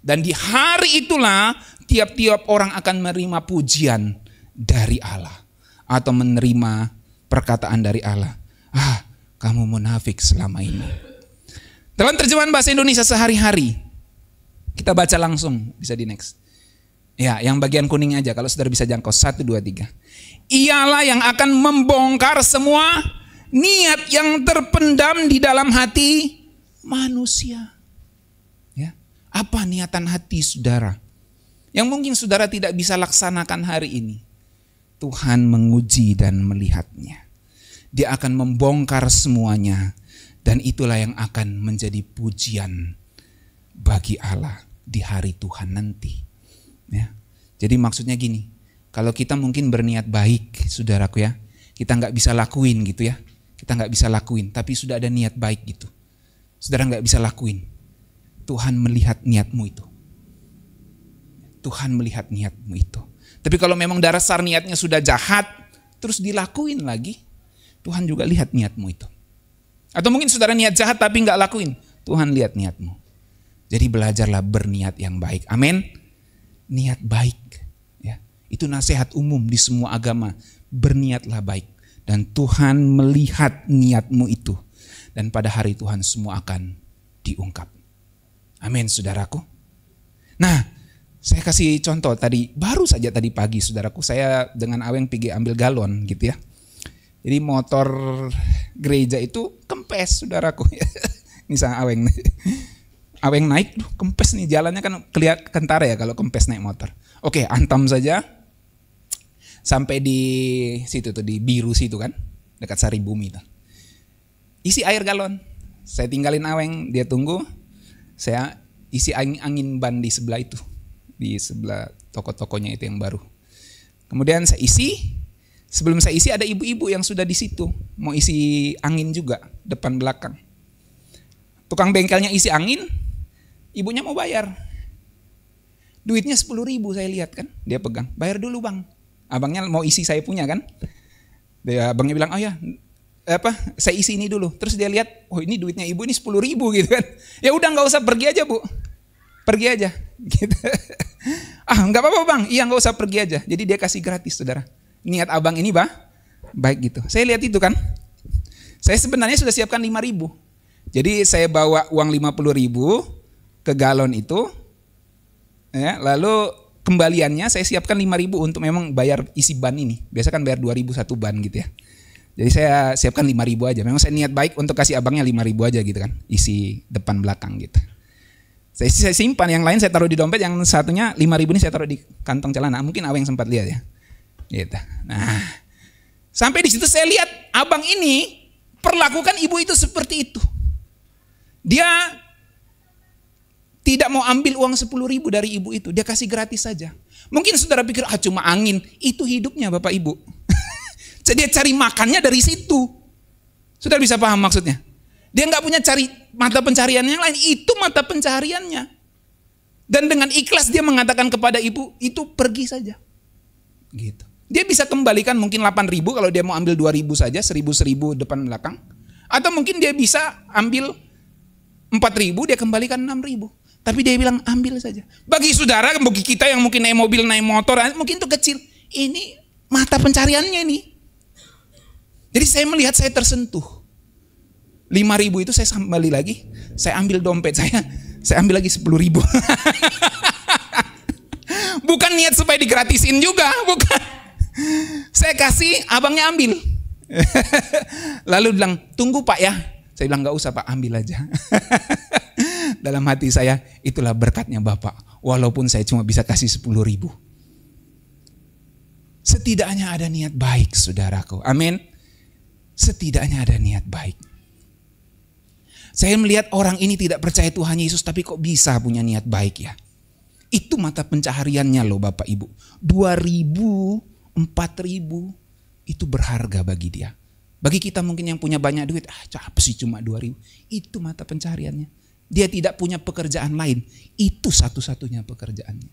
Speaker 1: Dan di hari itulah tiap-tiap orang akan menerima pujian dari Allah. Atau menerima perkataan dari Allah. Ah, kamu munafik selama ini. Dalam terjemahan bahasa Indonesia sehari-hari. Kita baca langsung, bisa di next. Ya, yang bagian kuning aja kalau saudara bisa jangkau. 1, 2, 3. Ialah yang akan membongkar semua niat yang terpendam di dalam hati manusia. Apa niatan hati saudara? Yang mungkin saudara tidak bisa laksanakan hari ini. Tuhan menguji dan melihatnya. Dia akan membongkar semuanya. Dan itulah yang akan menjadi pujian bagi Allah di hari Tuhan nanti. Ya. Jadi maksudnya gini, kalau kita mungkin berniat baik, saudaraku ya, kita nggak bisa lakuin gitu ya. Kita nggak bisa lakuin, tapi sudah ada niat baik gitu. Saudara nggak bisa lakuin. Tuhan melihat niatmu itu. Tuhan melihat niatmu itu. Tapi kalau memang dasar niatnya sudah jahat, terus dilakuin lagi, Tuhan juga lihat niatmu itu. Atau mungkin saudara niat jahat tapi nggak lakuin, Tuhan lihat niatmu. Jadi belajarlah berniat yang baik. Amin. Niat baik. Ya, itu nasihat umum di semua agama. Berniatlah baik. Dan Tuhan melihat niatmu itu. Dan pada hari Tuhan semua akan diungkap. Amin, saudaraku. Nah, saya kasih contoh tadi, baru saja tadi pagi saudaraku, saya dengan Aweng pergi ambil galon gitu ya. Jadi motor gereja itu kempes saudaraku. Misalnya Aweng naik, kempes nih, jalannya kan kelihatan kentara ya kalau kempes naik motor. Oke, antam saja sampai di situ tuh, di Biru situ kan, dekat Sari Bumi tuh. Isi air galon, saya tinggalin Aweng, dia tunggu. Saya isi angin ban di sebelah itu, di sebelah toko-tokonya itu yang baru. Kemudian saya isi. Sebelum saya isi ada ibu-ibu yang sudah di situ, mau isi angin juga depan belakang. Tukang bengkelnya isi angin, ibunya mau bayar. Duitnya 10.000 saya lihat kan, dia pegang. Bayar dulu bang. Abangnya mau isi saya punya kan. Abangnya bilang, oh ya, saya isi ini dulu. Terus dia lihat, oh ini duitnya ibu ini 10.000 gitu kan. Ya udah nggak usah, pergi aja bu. Pergi aja. Gitu. Nggak apa-apa bang, iya nggak usah, pergi aja. Jadi dia kasih gratis saudara. Niat abang ini baik gitu. Saya lihat itu kan. Saya sebenarnya sudah siapkan 5.000. Jadi saya bawa uang 50.000 ke galon itu. Ya, lalu kembaliannya saya siapkan 5.000 untuk memang bayar isi ban ini. Biasa kan bayar 2.000 satu ban gitu ya. Jadi saya siapkan 5.000 aja. Memang saya niat baik untuk kasih abangnya 5.000 aja gitu kan. Isi depan belakang gitu. Saya simpan, yang lain saya taruh di dompet, yang satunya 5.000 ini saya taruh di kantong celana. Mungkin Aweng sempat lihat ya. Gitu. Nah, sampai di situ saya lihat abang ini perlakukan ibu itu seperti itu. Dia tidak mau ambil uang 10.000 dari ibu itu, dia kasih gratis saja. Mungkin saudara pikir cuma angin, itu hidupnya Bapak Ibu. Jadi dia cari makannya dari situ. Saudara bisa paham maksudnya? Dia nggak punya cari mata pencarian yang lain, itu mata pencariannya. Dan dengan ikhlas dia mengatakan kepada ibu, itu pergi saja. Gitu. Dia bisa kembalikan mungkin 8.000 kalau dia mau ambil 2.000 saja, 1.000 depan belakang. Atau mungkin dia bisa ambil 4.000, dia kembalikan 6.000. Tapi dia bilang ambil saja. Bagi saudara, bagi kita yang mungkin naik mobil, naik motor, mungkin itu kecil. Ini mata pencariannya ini. Jadi saya melihat, saya tersentuh. 5.000 itu saya kembali lagi, saya ambil dompet saya ambil lagi 10.000. Bukan niat supaya digratisin juga, bukan. Saya kasih, abangnya ambil. Lalu bilang, tunggu pak ya. Saya bilang, gak usah pak, ambil aja. Dalam hati saya, itulah berkatnya Bapak. Walaupun saya cuma bisa kasih 10.000. Setidaknya ada niat baik saudaraku. Amin. Setidaknya ada niat baik. Saya melihat orang ini tidak percaya Tuhan Yesus, tapi kok bisa punya niat baik ya. Itu mata pencahariannya loh Bapak Ibu. 2.000, 4.000 itu berharga bagi dia. Bagi kita mungkin yang punya banyak duit, apa sih cuma 2.000. Itu mata pencahariannya. Dia tidak punya pekerjaan lain. Itu satu-satunya pekerjaannya.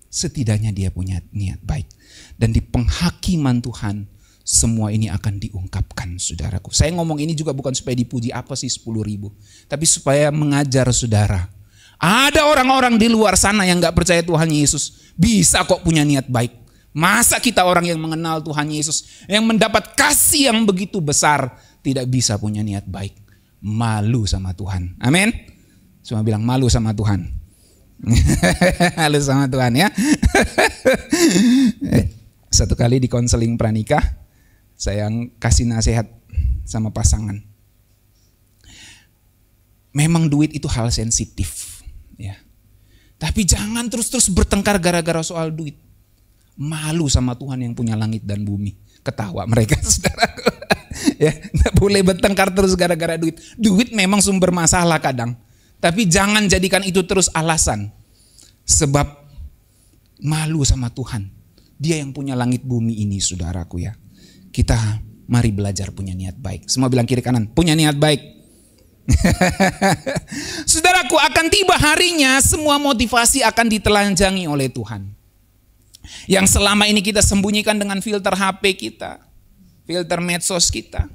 Speaker 1: Setidaknya dia punya niat baik. Dan di penghakiman Tuhan, semua ini akan diungkapkan saudaraku. Saya ngomong ini juga bukan supaya dipuji apa sih 10.000. Tapi supaya mengajar saudara. Ada orang-orang di luar sana yang gak percaya Tuhan Yesus. Bisa kok punya niat baik. Masa kita orang yang mengenal Tuhan Yesus, yang mendapat kasih yang begitu besar, tidak bisa punya niat baik. Malu sama Tuhan. Amin. Cuma bilang malu sama Tuhan. Malu sama Tuhan ya. Satu kali di konseling pranikah, saya kasih nasihat sama pasangan. Memang duit itu hal sensitif. Ya. Tapi jangan terus-terus bertengkar gara-gara soal duit. Malu sama Tuhan yang punya langit dan bumi. Ketawa mereka, saudaraku. Ya, nggak boleh bertengkar terus gara-gara duit. Duit memang sumber masalah kadang. Tapi jangan jadikan itu terus alasan. Sebab malu sama Tuhan. Dia yang punya langit bumi ini, saudaraku ya. Kita mari belajar punya niat baik. Semua bilang kiri kanan, punya niat baik. Saudaraku, akan tiba harinya semua motivasi akan ditelanjangi oleh Tuhan. Yang selama ini kita sembunyikan dengan filter HP kita, filter medsos kita,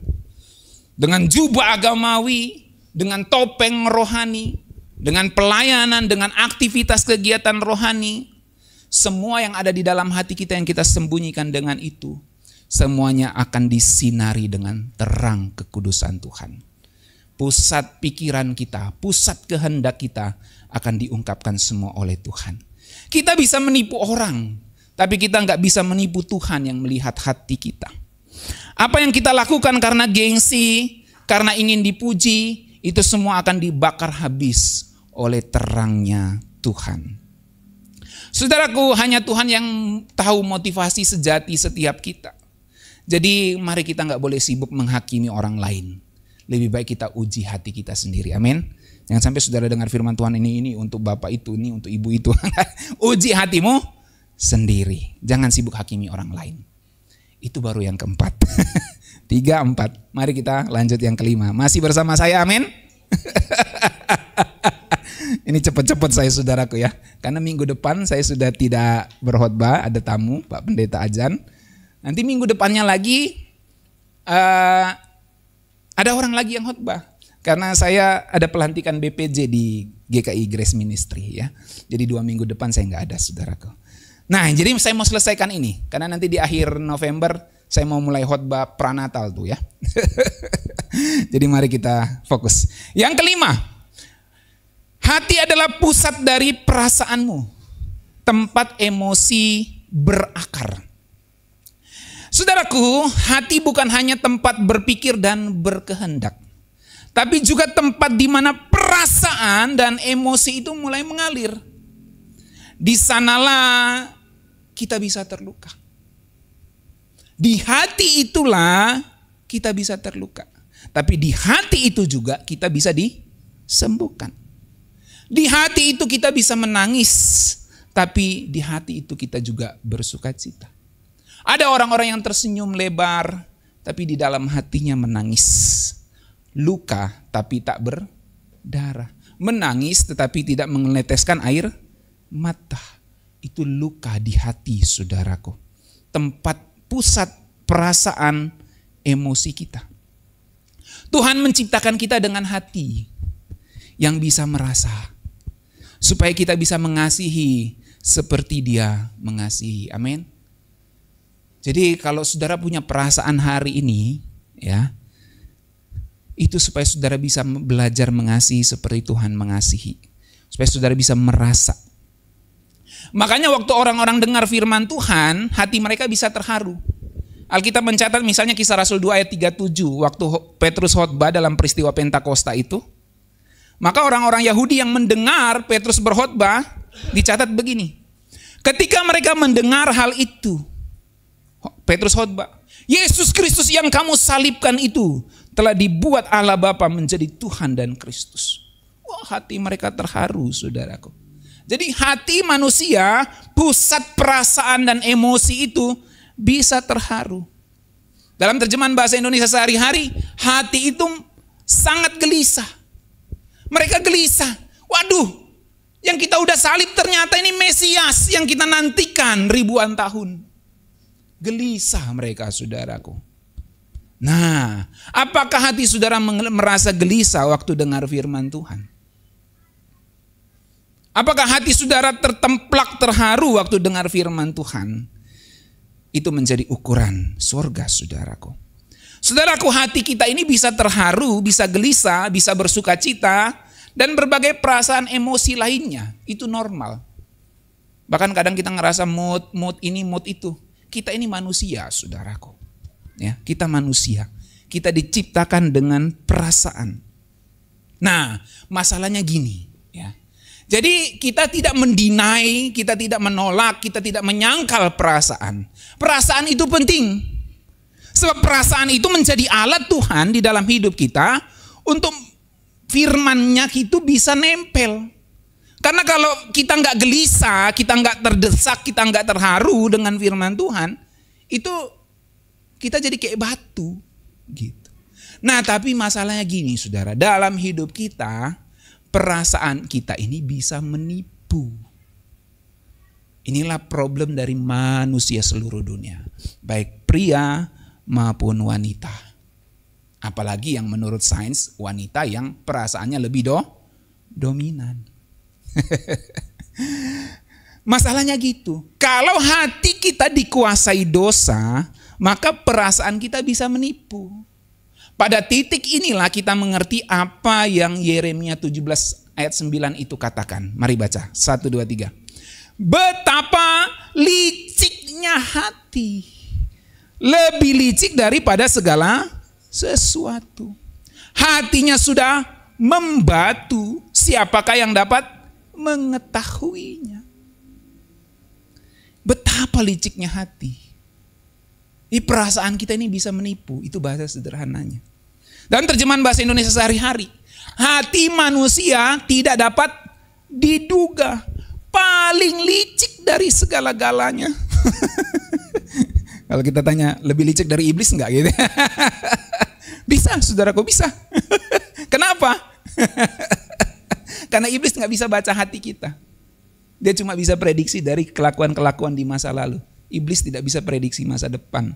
Speaker 1: dengan jubah agamawi, dengan topeng rohani, dengan pelayanan, dengan aktivitas kegiatan rohani, semua yang ada di dalam hati kita yang kita sembunyikan dengan itu, semuanya akan disinari dengan terang kekudusan Tuhan. Pusat pikiran kita, pusat kehendak kita akan diungkapkan semua oleh Tuhan. Kita bisa menipu orang, tapi kita nggak bisa menipu Tuhan yang melihat hati kita. Apa yang kita lakukan karena gengsi, karena ingin dipuji, itu semua akan dibakar habis oleh terangnya Tuhan. Saudaraku, hanya Tuhan yang tahu motivasi sejati setiap kita. Jadi mari kita nggak boleh sibuk menghakimi orang lain. Lebih baik kita uji hati kita sendiri. Amin. Jangan sampai saudara dengar firman Tuhan ini untuk bapak itu, ini untuk ibu itu. Uji hatimu sendiri. Jangan sibuk hakimi orang lain. Itu baru yang keempat. 3, 4. Mari kita lanjut yang kelima. Masih bersama saya, amin. Ini cepat-cepat saya, saudaraku ya. Karena minggu depan saya sudah tidak berkhotbah, ada tamu, Pak Pendeta Ajan. Nanti minggu depannya lagi ada orang lagi yang khotbah. Karena saya ada pelantikan BPJ di GKI Grace Ministry ya. Jadi 2 minggu depan saya nggak ada, saudaraku. Nah, jadi saya mau selesaikan ini. Karena nanti di akhir November saya mau mulai khotbah pranatal tuh ya. Jadi mari kita fokus. Yang kelima, hati adalah pusat dari perasaanmu, tempat emosi berakar. Saudaraku, hati bukan hanya tempat berpikir dan berkehendak, tapi juga tempat di mana perasaan dan emosi itu mulai mengalir. Di sanalah kita bisa terluka. Di hati itulah kita bisa terluka. Tapi di hati itu juga kita bisa disembuhkan. Di hati itu kita bisa menangis, tapi di hati itu kita juga bersukacita. Ada orang-orang yang tersenyum lebar, tapi di dalam hatinya menangis. Luka, tapi tak berdarah. Menangis, tetapi tidak meneteskan air mata. Itu luka di hati, saudaraku. Tempat pusat perasaan emosi kita. Tuhan menciptakan kita dengan hati yang bisa merasa, supaya kita bisa mengasihi seperti Dia mengasihi. Amin. Jadi kalau saudara punya perasaan hari ini, ya, itu supaya saudara bisa belajar mengasihi seperti Tuhan mengasihi. Supaya saudara bisa merasa. Makanya waktu orang-orang dengar firman Tuhan, hati mereka bisa terharu. Alkitab mencatat misalnya Kisah Rasul 2 ayat 37, waktu Petrus khotbah dalam peristiwa Pentakosta itu. Maka orang-orang Yahudi yang mendengar Petrus berkhotbah, dicatat begini. Ketika mereka mendengar hal itu, Petrus khotbah, Yesus Kristus yang kamu salibkan itu telah dibuat Allah Bapa menjadi Tuhan dan Kristus. Wah, hati mereka terharu, saudaraku. Jadi hati manusia, pusat perasaan dan emosi itu bisa terharu. Dalam terjemahan bahasa Indonesia sehari-hari, hati itu sangat gelisah. Mereka gelisah. Waduh, yang kita udah salib ternyata ini Mesias yang kita nantikan ribuan tahun. Gelisah mereka, saudaraku. Nah, apakah hati saudara merasa gelisah waktu dengar firman Tuhan? Apakah hati saudara tertemplak terharu waktu dengar firman Tuhan? Itu menjadi ukuran surga, saudaraku. Saudaraku, hati kita ini bisa terharu, bisa gelisah, bisa bersukacita, dan berbagai perasaan emosi lainnya. Itu normal. Bahkan kadang kita ngerasa mood ini, mood itu. Kita ini manusia, saudaraku. Ya, kita manusia. Kita diciptakan dengan perasaan. Nah, masalahnya gini, ya. Jadi kita tidak mendinai, kita tidak menolak, kita tidak menyangkal perasaan. Perasaan itu penting. Sebab perasaan itu menjadi alat Tuhan di dalam hidup kita untuk firman-Nya itu bisa nempel. Karena kalau kita nggak gelisah, kita nggak terdesak, kita nggak terharu dengan firman Tuhan, itu kita jadi kayak batu gitu. Nah, tapi masalahnya gini saudara, dalam hidup kita perasaan kita ini bisa menipu. Inilah problem dari manusia seluruh dunia, baik pria maupun wanita. Apalagi yang menurut sains wanita yang perasaannya lebih dominan. Masalahnya gitu. Kalau hati kita dikuasai dosa, maka perasaan kita bisa menipu. Pada titik inilah kita mengerti apa yang Yeremia 17 ayat 9 itu katakan. Mari baca. 1, 2, 3. Betapa liciknya hati. Lebih licik daripada segala sesuatu. Hatinya sudah membatu. Siapakah yang dapat mengetahuinya? Betapa liciknya hati. Perasaan kita ini bisa menipu. Itu bahasa sederhananya. Dan terjemahan bahasa Indonesia sehari-hari. Hati manusia tidak dapat diduga. Paling licik dari segala-galanya. Kalau kita tanya lebih licik dari iblis enggak gitu. Bisa, saudaraku, bisa. Kenapa? Karena iblis nggak bisa baca hati kita. Dia cuma bisa prediksi dari kelakuan-kelakuan di masa lalu. Iblis tidak bisa prediksi masa depan.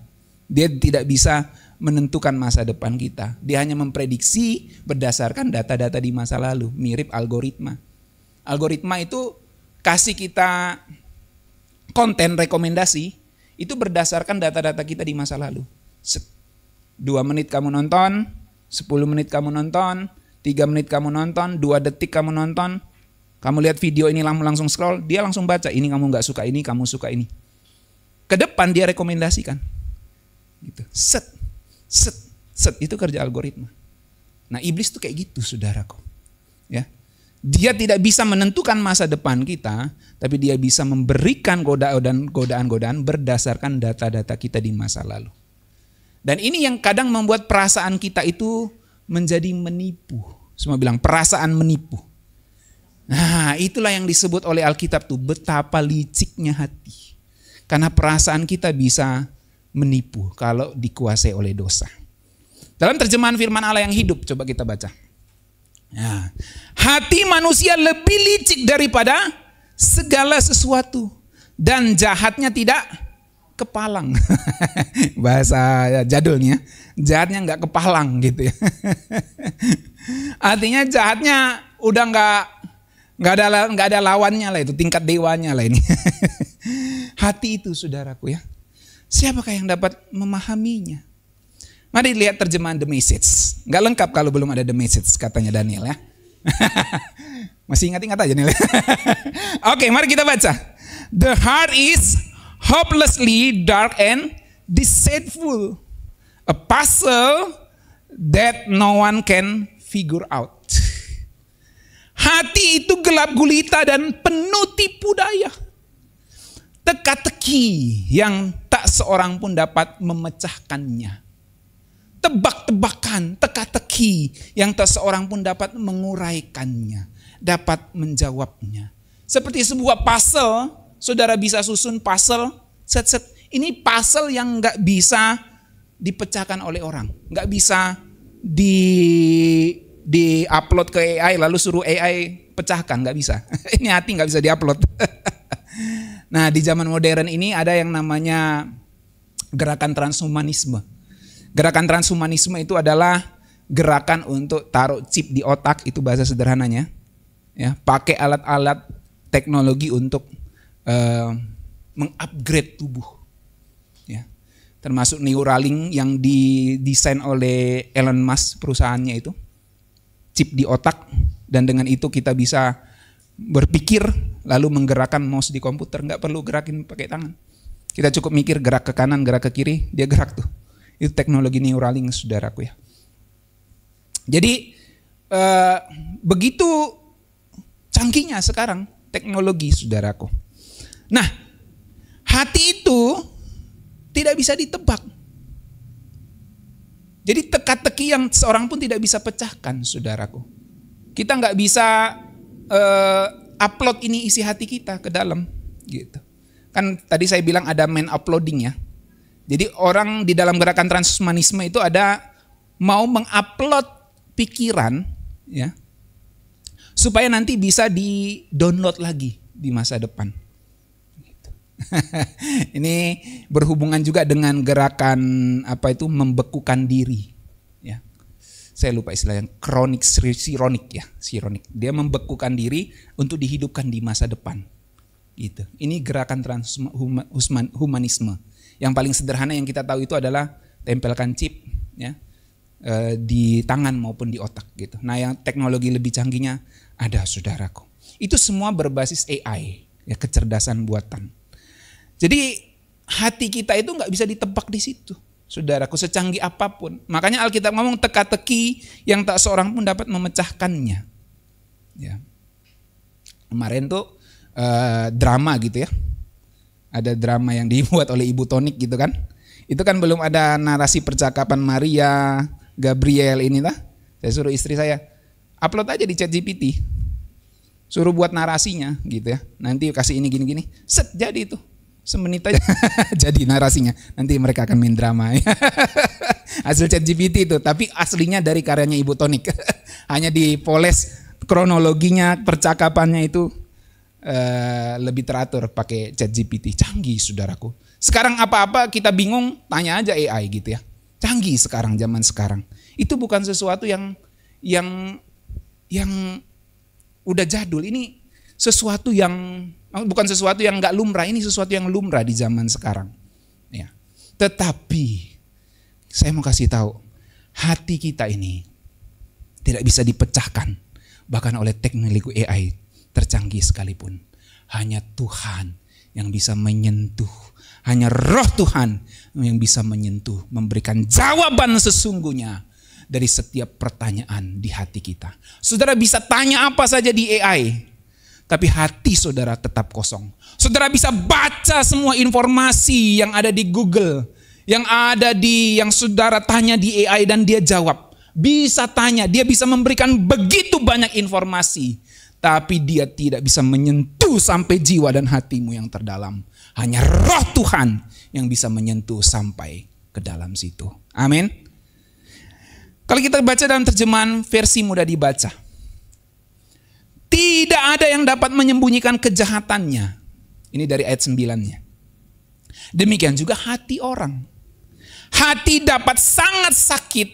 Speaker 1: Dia tidak bisa menentukan masa depan kita. Dia hanya memprediksi berdasarkan data-data di masa lalu. Mirip algoritma. Algoritma itu kasih kita konten rekomendasi. Itu berdasarkan data-data kita di masa lalu. 2 menit kamu nonton, 10 menit kamu nonton, 3 menit kamu nonton, 2 detik kamu nonton. Kamu lihat video ini langsung scroll, dia langsung baca. Ini kamu gak suka ini, kamu suka ini. Ke depan dia rekomendasikan. Gitu. Set. Itu kerja algoritma. Nah, iblis tuh kayak gitu, saudaraku. Ya. Dia tidak bisa menentukan masa depan kita, tapi dia bisa memberikan godaan-godaan berdasarkan data-data kita di masa lalu. Dan ini yang kadang membuat perasaan kita itu menjadi menipu. Semua bilang perasaan menipu. Nah, itulah yang disebut oleh Alkitab tuh, betapa liciknya hati. Karena perasaan kita bisa menipu kalau dikuasai oleh dosa. Dalam terjemahan firman Allah yang hidup, coba kita baca. Nah, hati manusia lebih licik daripada segala sesuatu dan jahatnya tidak kepalang. Bahasa jadulnya, jahatnya nggak kepalang gitu ya. Artinya jahatnya udah nggak ada lawannya lah, itu tingkat dewanya lah ini. Hati itu, saudaraku ya. Siapakah yang dapat memahaminya? Mari lihat terjemahan The Message. Nggak lengkap kalau belum ada The Message, katanya Daniel ya. Masih ingat aja nih. Oke, mari kita baca. The heart is hopelessly dark and deceitful, a puzzle that no one can figure out. Hati itu gelap gulita dan penuh tipu daya. Teka-teki yang tak seorang pun dapat memecahkannya. Tebak-tebakan, teka-teki yang tak seorang pun dapat menguraikannya, dapat menjawabnya. Seperti sebuah puzzle, saudara bisa susun puzzle, set. Ini puzzle yang nggak bisa dipecahkan oleh orang, nggak bisa di-upload ke AI lalu suruh AI pecahkan, nggak bisa. Ini hati nggak bisa diupload. Nah, di zaman modern ini ada yang namanya gerakan transhumanisme. Gerakan transhumanisme itu adalah gerakan untuk taruh chip di otak, itu bahasa sederhananya. Ya, pakai alat-alat teknologi untuk mengupgrade tubuh. Ya. Termasuk Neuralink yang didesain oleh Elon Musk perusahaannya itu. Chip di otak, dan dengan itu kita bisa berpikir lalu menggerakkan mouse di komputer, nggak perlu gerakin pakai tangan. Kita cukup mikir, gerak ke kanan, gerak ke kiri, dia gerak tuh. Itu teknologi Neuralink, saudaraku ya. Jadi begitu canggihnya sekarang teknologi, saudaraku. Nah, hati itu tidak bisa ditebak. Jadi teka-teki yang seorang pun tidak bisa pecahkan, saudaraku. Kita nggak bisa upload ini isi hati kita ke dalam, gitu. Kan tadi saya bilang ada main uploading ya. Jadi orang di dalam gerakan transhumanisme itu ada mau mengupload pikiran, ya, supaya nanti bisa di-download lagi di masa depan. Ini berhubungan juga dengan gerakan membekukan diri, ya. Saya lupa istilahnya, sironik. Dia membekukan diri untuk dihidupkan di masa depan, gitu. Ini gerakan transhumanisme. Yang paling sederhana yang kita tahu itu adalah tempelkan chip, ya, di tangan maupun di otak, gitu. Nah, yang teknologi lebih canggihnya ada, saudaraku. Itu semua berbasis AI, ya, kecerdasan buatan. Jadi hati kita itu nggak bisa ditebak di situ, saudaraku, secanggih apapun. Makanya Alkitab ngomong teka-teki yang tak seorang pun dapat memecahkannya. Ya. Kemarin tuh drama gitu ya, ada drama yang dibuat oleh Ibu Tonik gitu kan. Itu kan belum ada narasi percakapan Maria, Gabriel ini lah. Saya suruh istri saya upload aja di ChatGPT, suruh buat narasinya gitu ya. Nanti kasih ini gini-gini, set jadi itu. Semenit aja jadi narasinya. Nanti mereka akan main drama. Hasil ChatGPT itu, tapi aslinya dari karyanya Ibu Tonik. Hanya dipoles kronologinya, percakapannya itu lebih teratur pakai ChatGPT. Canggih, saudaraku. Sekarang apa-apa kita bingung, tanya aja AI gitu ya. Canggih sekarang, zaman sekarang. Itu bukan sesuatu yang udah jadul. Ini sesuatu yang bukan sesuatu yang nggak lumrah, ini sesuatu yang lumrah di zaman sekarang. Ya. Tetapi saya mau kasih tahu, hati kita ini tidak bisa dipecahkan bahkan oleh teknologi AI tercanggih sekalipun. Hanya Tuhan yang bisa menyentuh, hanya Roh Tuhan yang bisa menyentuh, memberikan jawaban sesungguhnya dari setiap pertanyaan di hati kita. Saudara bisa tanya apa saja di AI, tapi hati saudara tetap kosong. Saudara bisa baca semua informasi yang ada di Google, yang saudara tanya di AI dan dia jawab. Bisa tanya, dia bisa memberikan begitu banyak informasi, tapi dia tidak bisa menyentuh sampai jiwa dan hatimu yang terdalam. Hanya Roh Tuhan yang bisa menyentuh sampai ke dalam situ. Amin. Kalau kita baca dalam terjemahan versi mudah dibaca, tidak ada yang dapat menyembunyikan kejahatannya. Ini dari ayat 9-nya. Demikian juga hati orang. Hati dapat sangat sakit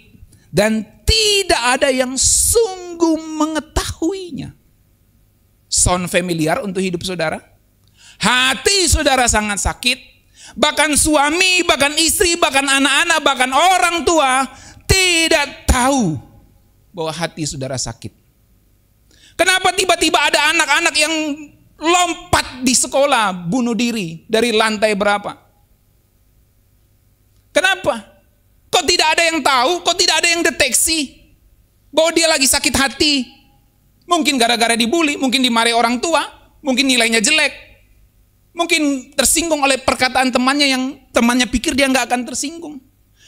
Speaker 1: dan tidak ada yang sungguh mengetahuinya. Sound familiar untuk hidup saudara? Hati saudara sangat sakit. Bahkan suami, bahkan istri, bahkan anak-anak, bahkan orang tua tidak tahu bahwa hati saudara sakit. Kenapa tiba-tiba ada anak-anak yang lompat di sekolah bunuh diri dari lantai berapa? Kenapa? Kok tidak ada yang tahu? Kok tidak ada yang deteksi bahwa dia lagi sakit hati? Mungkin gara-gara dibully, mungkin dimarahi orang tua, mungkin nilainya jelek, mungkin tersinggung oleh perkataan temannya yang temannya pikir dia nggak akan tersinggung.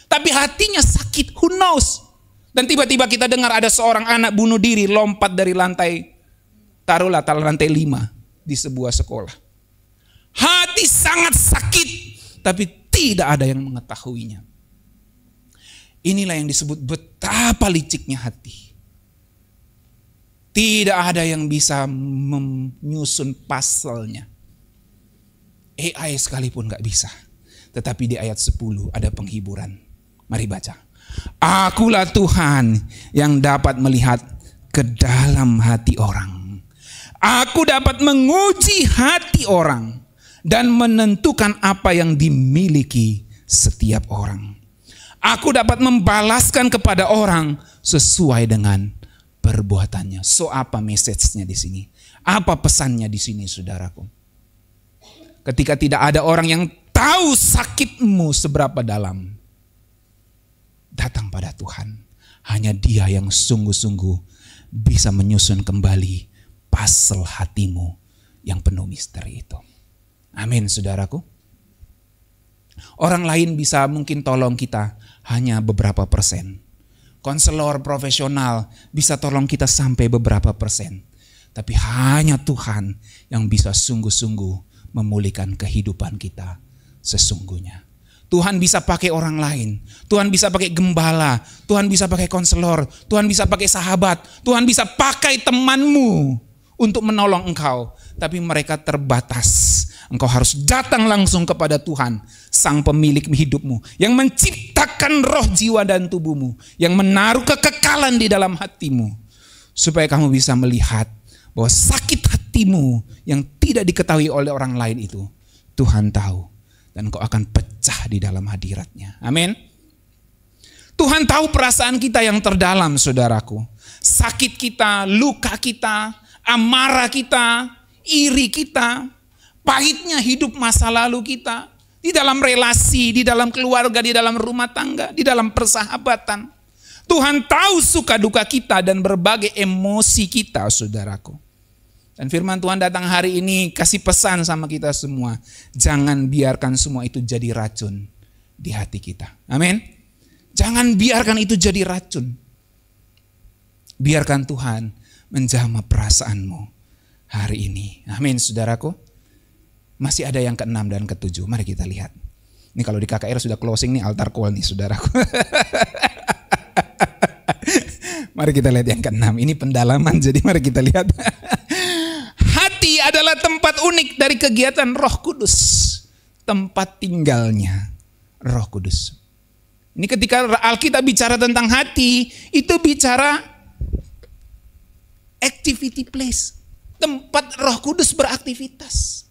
Speaker 1: Tapi hatinya sakit, who knows? Dan tiba-tiba kita dengar ada seorang anak bunuh diri lompat dari lantai, taruhlah lantai 5 di sebuah sekolah. Hati sangat sakit, tapi tidak ada yang mengetahuinya. Inilah yang disebut betapa liciknya hati. Tidak ada yang bisa menyusun puzzle-nya. AI sekalipun gak bisa. Tetapi di ayat 10 ada penghiburan. Mari baca. Akulah Tuhan yang dapat melihat ke dalam hati orang. Aku dapat menguji hati orang dan menentukan apa yang dimiliki setiap orang. Aku dapat membalaskan kepada orang sesuai dengan perbuatannya. So apa message-nya di sini? Apa pesannya di sini, saudaraku? Ketika tidak ada orang yang tahu sakitmu seberapa dalam, datang pada Tuhan. Hanya Dia yang sungguh-sungguh bisa menyusun kembali puzzle hatimu yang penuh misteri itu. Amin, saudaraku. Orang lain bisa mungkin tolong kita hanya beberapa persen. Konselor profesional bisa tolong kita sampai beberapa persen. Tapi hanya Tuhan yang bisa sungguh-sungguh memulihkan kehidupan kita sesungguhnya. Tuhan bisa pakai orang lain, Tuhan bisa pakai gembala, Tuhan bisa pakai konselor, Tuhan bisa pakai sahabat, Tuhan bisa pakai temanmu untuk menolong engkau. Tapi mereka terbatas. Engkau harus datang langsung kepada Tuhan, Sang Pemilik hidupmu, yang menciptakan roh, jiwa, dan tubuhmu, yang menaruh kekekalan di dalam hatimu, supaya kamu bisa melihat bahwa sakit hatimu yang tidak diketahui oleh orang lain itu, Tuhan tahu. Dan kau akan pecah di dalam hadiratnya. Amin. Tuhan tahu perasaan kita yang terdalam, saudaraku. Sakit kita, luka kita, amarah kita, iri kita, pahitnya hidup masa lalu kita. Di dalam relasi, di dalam keluarga, di dalam rumah tangga, di dalam persahabatan. Tuhan tahu suka duka kita dan berbagai emosi kita, saudaraku. Dan firman Tuhan datang hari ini kasih pesan sama kita semua. Jangan biarkan semua itu jadi racun di hati kita. Amin. Jangan biarkan itu jadi racun. Biarkan Tuhan menjamah perasaanmu hari ini. Amin, saudaraku. Masih ada yang ke-6 dan ke-7. Mari kita lihat. Ini kalau di KKR sudah closing nih, altar call nih, saudaraku. Mari kita lihat yang ke-6. Ini pendalaman, jadi mari kita lihat. Hati adalah tempat unik dari kegiatan Roh Kudus. Tempat tinggalnya Roh Kudus. Ini ketika Alkitab bicara tentang hati, itu bicara activity place. Tempat Roh Kudus beraktivitas.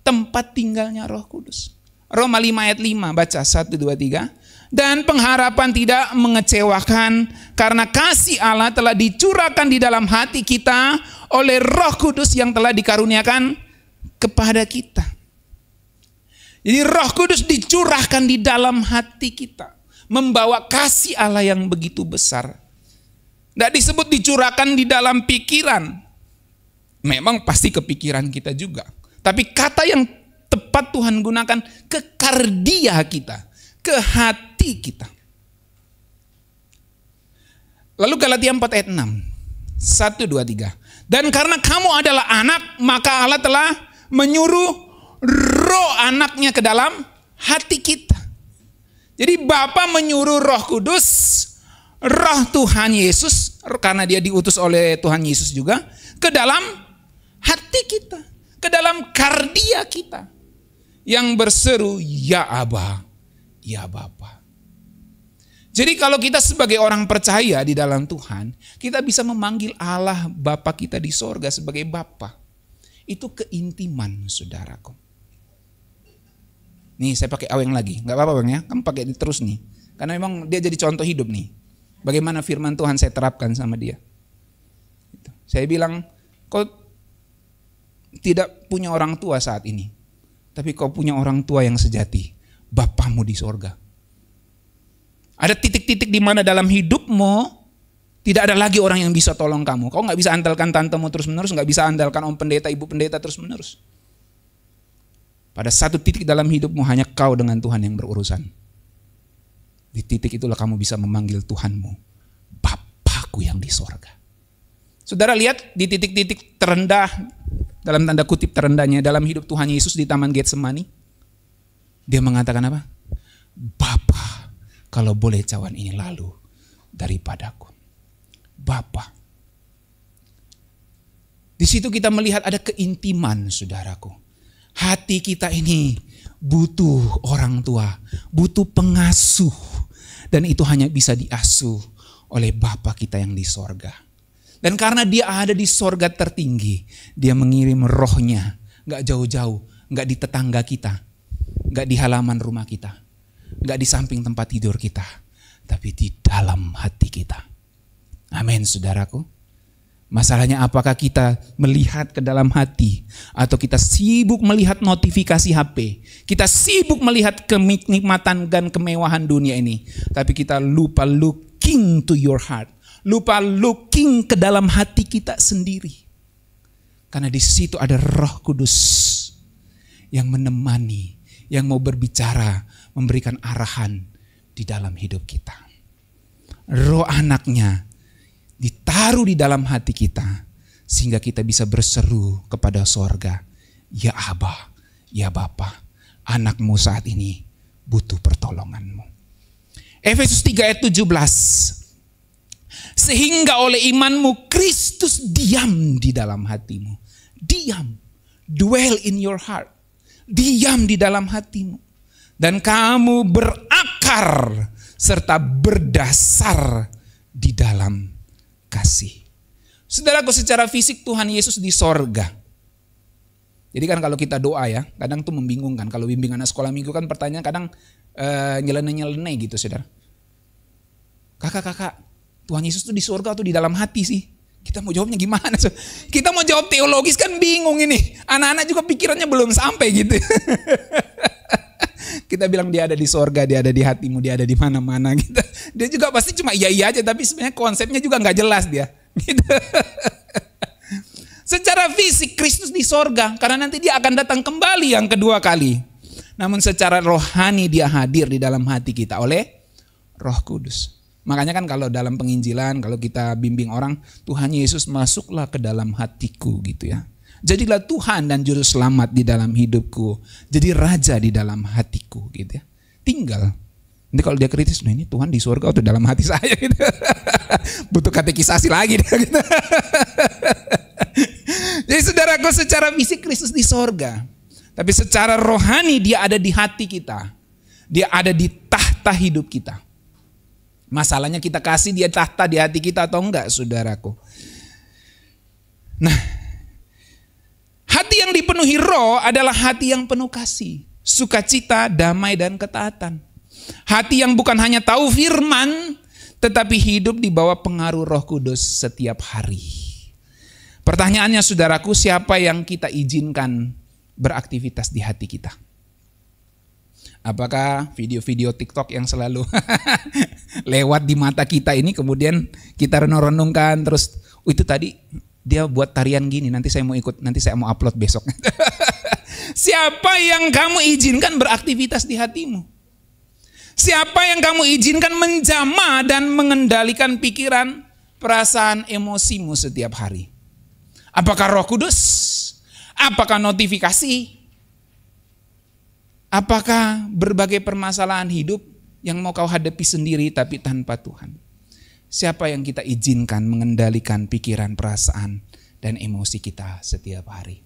Speaker 1: Tempat tinggalnya Roh Kudus. Roma 5 ayat 5, baca 1, 2, 3. Dan pengharapan tidak mengecewakan karena kasih Allah telah dicurahkan di dalam hati kita oleh Roh Kudus yang telah dikaruniakan kepada kita. Jadi Roh Kudus dicurahkan di dalam hati kita, membawa kasih Allah yang begitu besar. Tidak disebut dicurahkan di dalam pikiran. Memang pasti kepikiran kita juga. Tapi kata yang tepat Tuhan gunakan ke kardia kita, ke hati kita. Lalu Galatia 4 ayat 6. 1, 2, 3. Dan karena kamu adalah anak, maka Allah telah menyuruh roh anaknya ke dalam hati kita. Jadi Bapa menyuruh Roh Kudus, roh Tuhan Yesus, karena dia diutus oleh Tuhan Yesus juga, ke dalam hati kita, ke dalam kardia kita, yang berseru, ya Aba, ya Bapa. Jadi kalau kita sebagai orang percaya di dalam Tuhan, kita bisa memanggil Allah Bapa kita di sorga sebagai Bapa. Itu keintiman, saudaraku. Nih saya pakai aweng lagi, nggak apa-apa Bang ya, kamu pakai terus nih. Karena memang dia jadi contoh hidup nih. Bagaimana firman Tuhan saya terapkan sama dia. Saya bilang, kau tidak punya orang tua saat ini, tapi kau punya orang tua yang sejati, Bapamu di sorga. Ada titik-titik di mana dalam hidupmu tidak ada lagi orang yang bisa tolong kamu. Kau nggak bisa andalkan tantemu terus-menerus, nggak bisa andalkan om pendeta, ibu pendeta terus-menerus. Pada satu titik dalam hidupmu hanya kau dengan Tuhan yang berurusan. Di titik itulah kamu bisa memanggil Tuhanmu, Bapakku yang di sorga. Saudara lihat di titik-titik terendah, dalam tanda kutip terendahnya dalam hidup Tuhan Yesus di Taman Getsemani. Dia mengatakan apa? Bapa, kalau boleh cawan ini lalu daripadaku. Bapa. Di situ kita melihat ada keintiman, saudaraku. Hati kita ini butuh orang tua, butuh pengasuh. Dan itu hanya bisa diasuh oleh Bapa kita yang di sorga. Dan karena dia ada di sorga tertinggi, dia mengirim rohnya. Gak jauh-jauh, gak di tetangga kita, gak di halaman rumah kita, gak di samping tempat tidur kita, tapi di dalam hati kita. Amin, saudaraku. Masalahnya apakah kita melihat ke dalam hati atau kita sibuk melihat notifikasi HP. Kita sibuk melihat kenikmatan dan kemewahan dunia ini. Tapi kita lupa looking to your heart. Lupa looking ke dalam hati kita sendiri. Karena di situ ada Roh Kudus yang menemani, yang mau berbicara, memberikan arahan di dalam hidup kita. Roh anaknya ditaruh di dalam hati kita, sehingga kita bisa berseru kepada sorga, ya Aba, ya Bapa, anakmu saat ini butuh pertolonganmu. Efesus 3 ayat 17. Sehingga oleh imanmu Kristus diam di dalam hatimu. Diam. Dwell in your heart. Diam di dalam hatimu. Dan kamu berakar serta berdasar di dalam kasih. Saudaraku, secara fisik Tuhan Yesus di sorga. Jadi kan kalau kita doa ya, kadang tuh membingungkan. Kalau bimbing anak sekolah minggu kan pertanyaan kadang nyeleneh-nyeleneh gitu, saudara. Kakak, Tuhan Yesus tuh di sorga atau di dalam hati sih? Kita mau jawabnya gimana? Kita mau jawab teologis kan bingung ini. Anak-anak juga pikirannya belum sampai gitu. Kita bilang dia ada di sorga, dia ada di hatimu, dia ada di mana-mana gitu. Dia juga pasti cuma iya aja, tapi sebenarnya konsepnya juga nggak jelas dia. Gitu. Secara fisik Kristus di sorga, karena nanti dia akan datang kembali yang kedua kali. Namun secara rohani dia hadir di dalam hati kita oleh Roh Kudus. Makanya kan kalau dalam penginjilan, kalau kita bimbing orang, Tuhan Yesus masuklah ke dalam hatiku gitu ya. Jadilah Tuhan dan Juru Selamat di dalam hidupku. Jadi Raja di dalam hatiku gitu ya. Tinggal. Nanti kalau dia kritis, nah ini Tuhan di surga atau dalam hati saya gitu. Butuh katekisasi lagi dia gitu. Jadi saudaraku, secara fisik Kristus di sorga. Tapi secara rohani dia ada di hati kita. Dia ada di tahta hidup kita. Masalahnya kita kasih dia tahta di hati kita atau enggak, saudaraku. Nah, hati yang dipenuhi roh adalah hati yang penuh kasih, sukacita, damai, dan ketaatan. Hati yang bukan hanya tahu firman, tetapi hidup di bawah pengaruh Roh Kudus setiap hari. Pertanyaannya saudaraku, siapa yang kita izinkan beraktivitas di hati kita? Apakah video-video TikTok yang selalu lewat di mata kita ini kemudian kita renung-renungkan terus, itu tadi dia buat tarian gini, nanti saya mau ikut, nanti saya mau upload besok. Siapa yang kamu izinkan beraktivitas di hatimu? Siapa yang kamu izinkan menjamah dan mengendalikan pikiran, perasaan, emosimu setiap hari? Apakah Roh Kudus? Apakah notifikasi? Apakah berbagai permasalahan hidup yang mau kau hadapi sendiri tapi tanpa Tuhan? Siapa yang kita izinkan mengendalikan pikiran, perasaan, dan emosi kita setiap hari?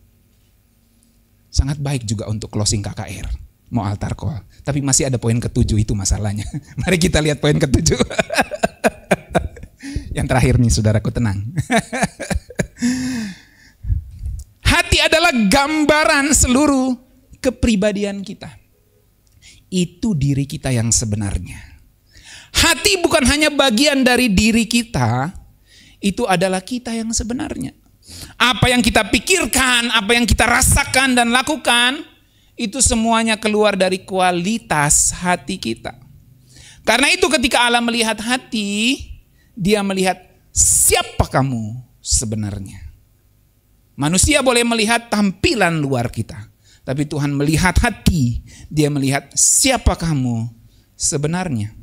Speaker 1: Sangat baik juga untuk closing KKR, mau altar call. Tapi masih ada poin ke-7, itu masalahnya. Mari kita lihat poin ke-7. Yang terakhir nih saudaraku, tenang. Hati adalah gambaran seluruh kepribadian kita. Itu diri kita yang sebenarnya. Hati bukan hanya bagian dari diri kita, itu adalah kita yang sebenarnya. Apa yang kita pikirkan, apa yang kita rasakan dan lakukan, itu semuanya keluar dari kualitas hati kita. Karena itu ketika Allah melihat hati, dia melihat siapa kamu sebenarnya. Manusia boleh melihat tampilan luar kita, tapi Tuhan melihat hati, dia melihat siapa kamu sebenarnya.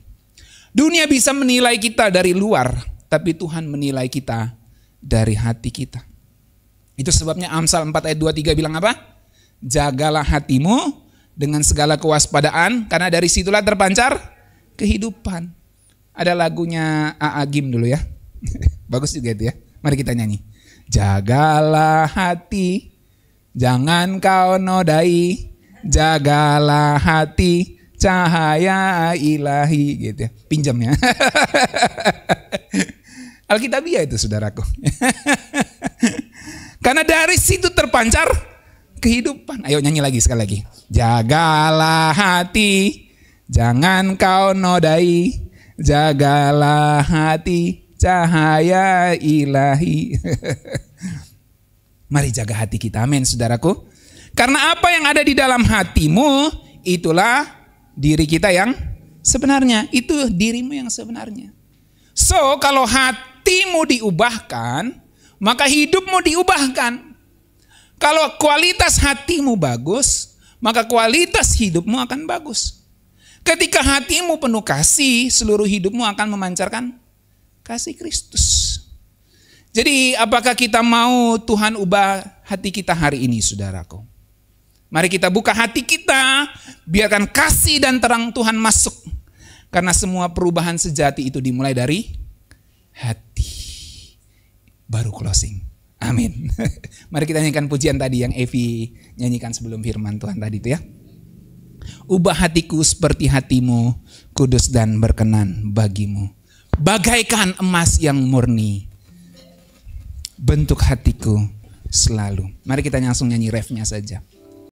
Speaker 1: Dunia bisa menilai kita dari luar, tapi Tuhan menilai kita dari hati kita. Itu sebabnya Amsal 4 ayat 23 bilang apa? Jagalah hatimu dengan segala kewaspadaan, karena dari situlah terpancar kehidupan. Ada lagunya A.A. Gim dulu ya. Bagus juga itu ya. Mari kita nyanyi. Jagalah hati, jangan kau nodai, jagalah hati, cahaya ilahi, gitu ya. Pinjam ya. Alkitabiah itu saudaraku. Karena dari situ terpancar kehidupan. Ayo nyanyi lagi sekali lagi. Jagalah hati, jangan kau nodai, jagalah hati, cahaya ilahi. Mari jaga hati kita, amin saudaraku. Karena apa yang ada di dalam hatimu, itulah diri kita yang sebenarnya. Itu dirimu yang sebenarnya. So kalau hatimu diubahkan, maka hidupmu diubahkan. Kalau kualitas hatimu bagus, maka kualitas hidupmu akan bagus. Ketika hatimu penuh kasih, seluruh hidupmu akan memancarkan kasih Kristus. Jadi apakah kita mau Tuhan ubah hati kita hari ini, saudaraku? Mari kita buka hati kita, biarkan kasih dan terang Tuhan masuk. Karena semua perubahan sejati itu dimulai dari hati. Baru closing. Amin. Mari kita nyanyikan pujian tadi yang Evi nyanyikan sebelum firman Tuhan tadi itu ya. Ubah hatiku seperti hatimu, kudus dan berkenan bagimu. Bagaikan emas yang murni, bentuk hatiku selalu. Mari kita langsung nyanyi refnya saja.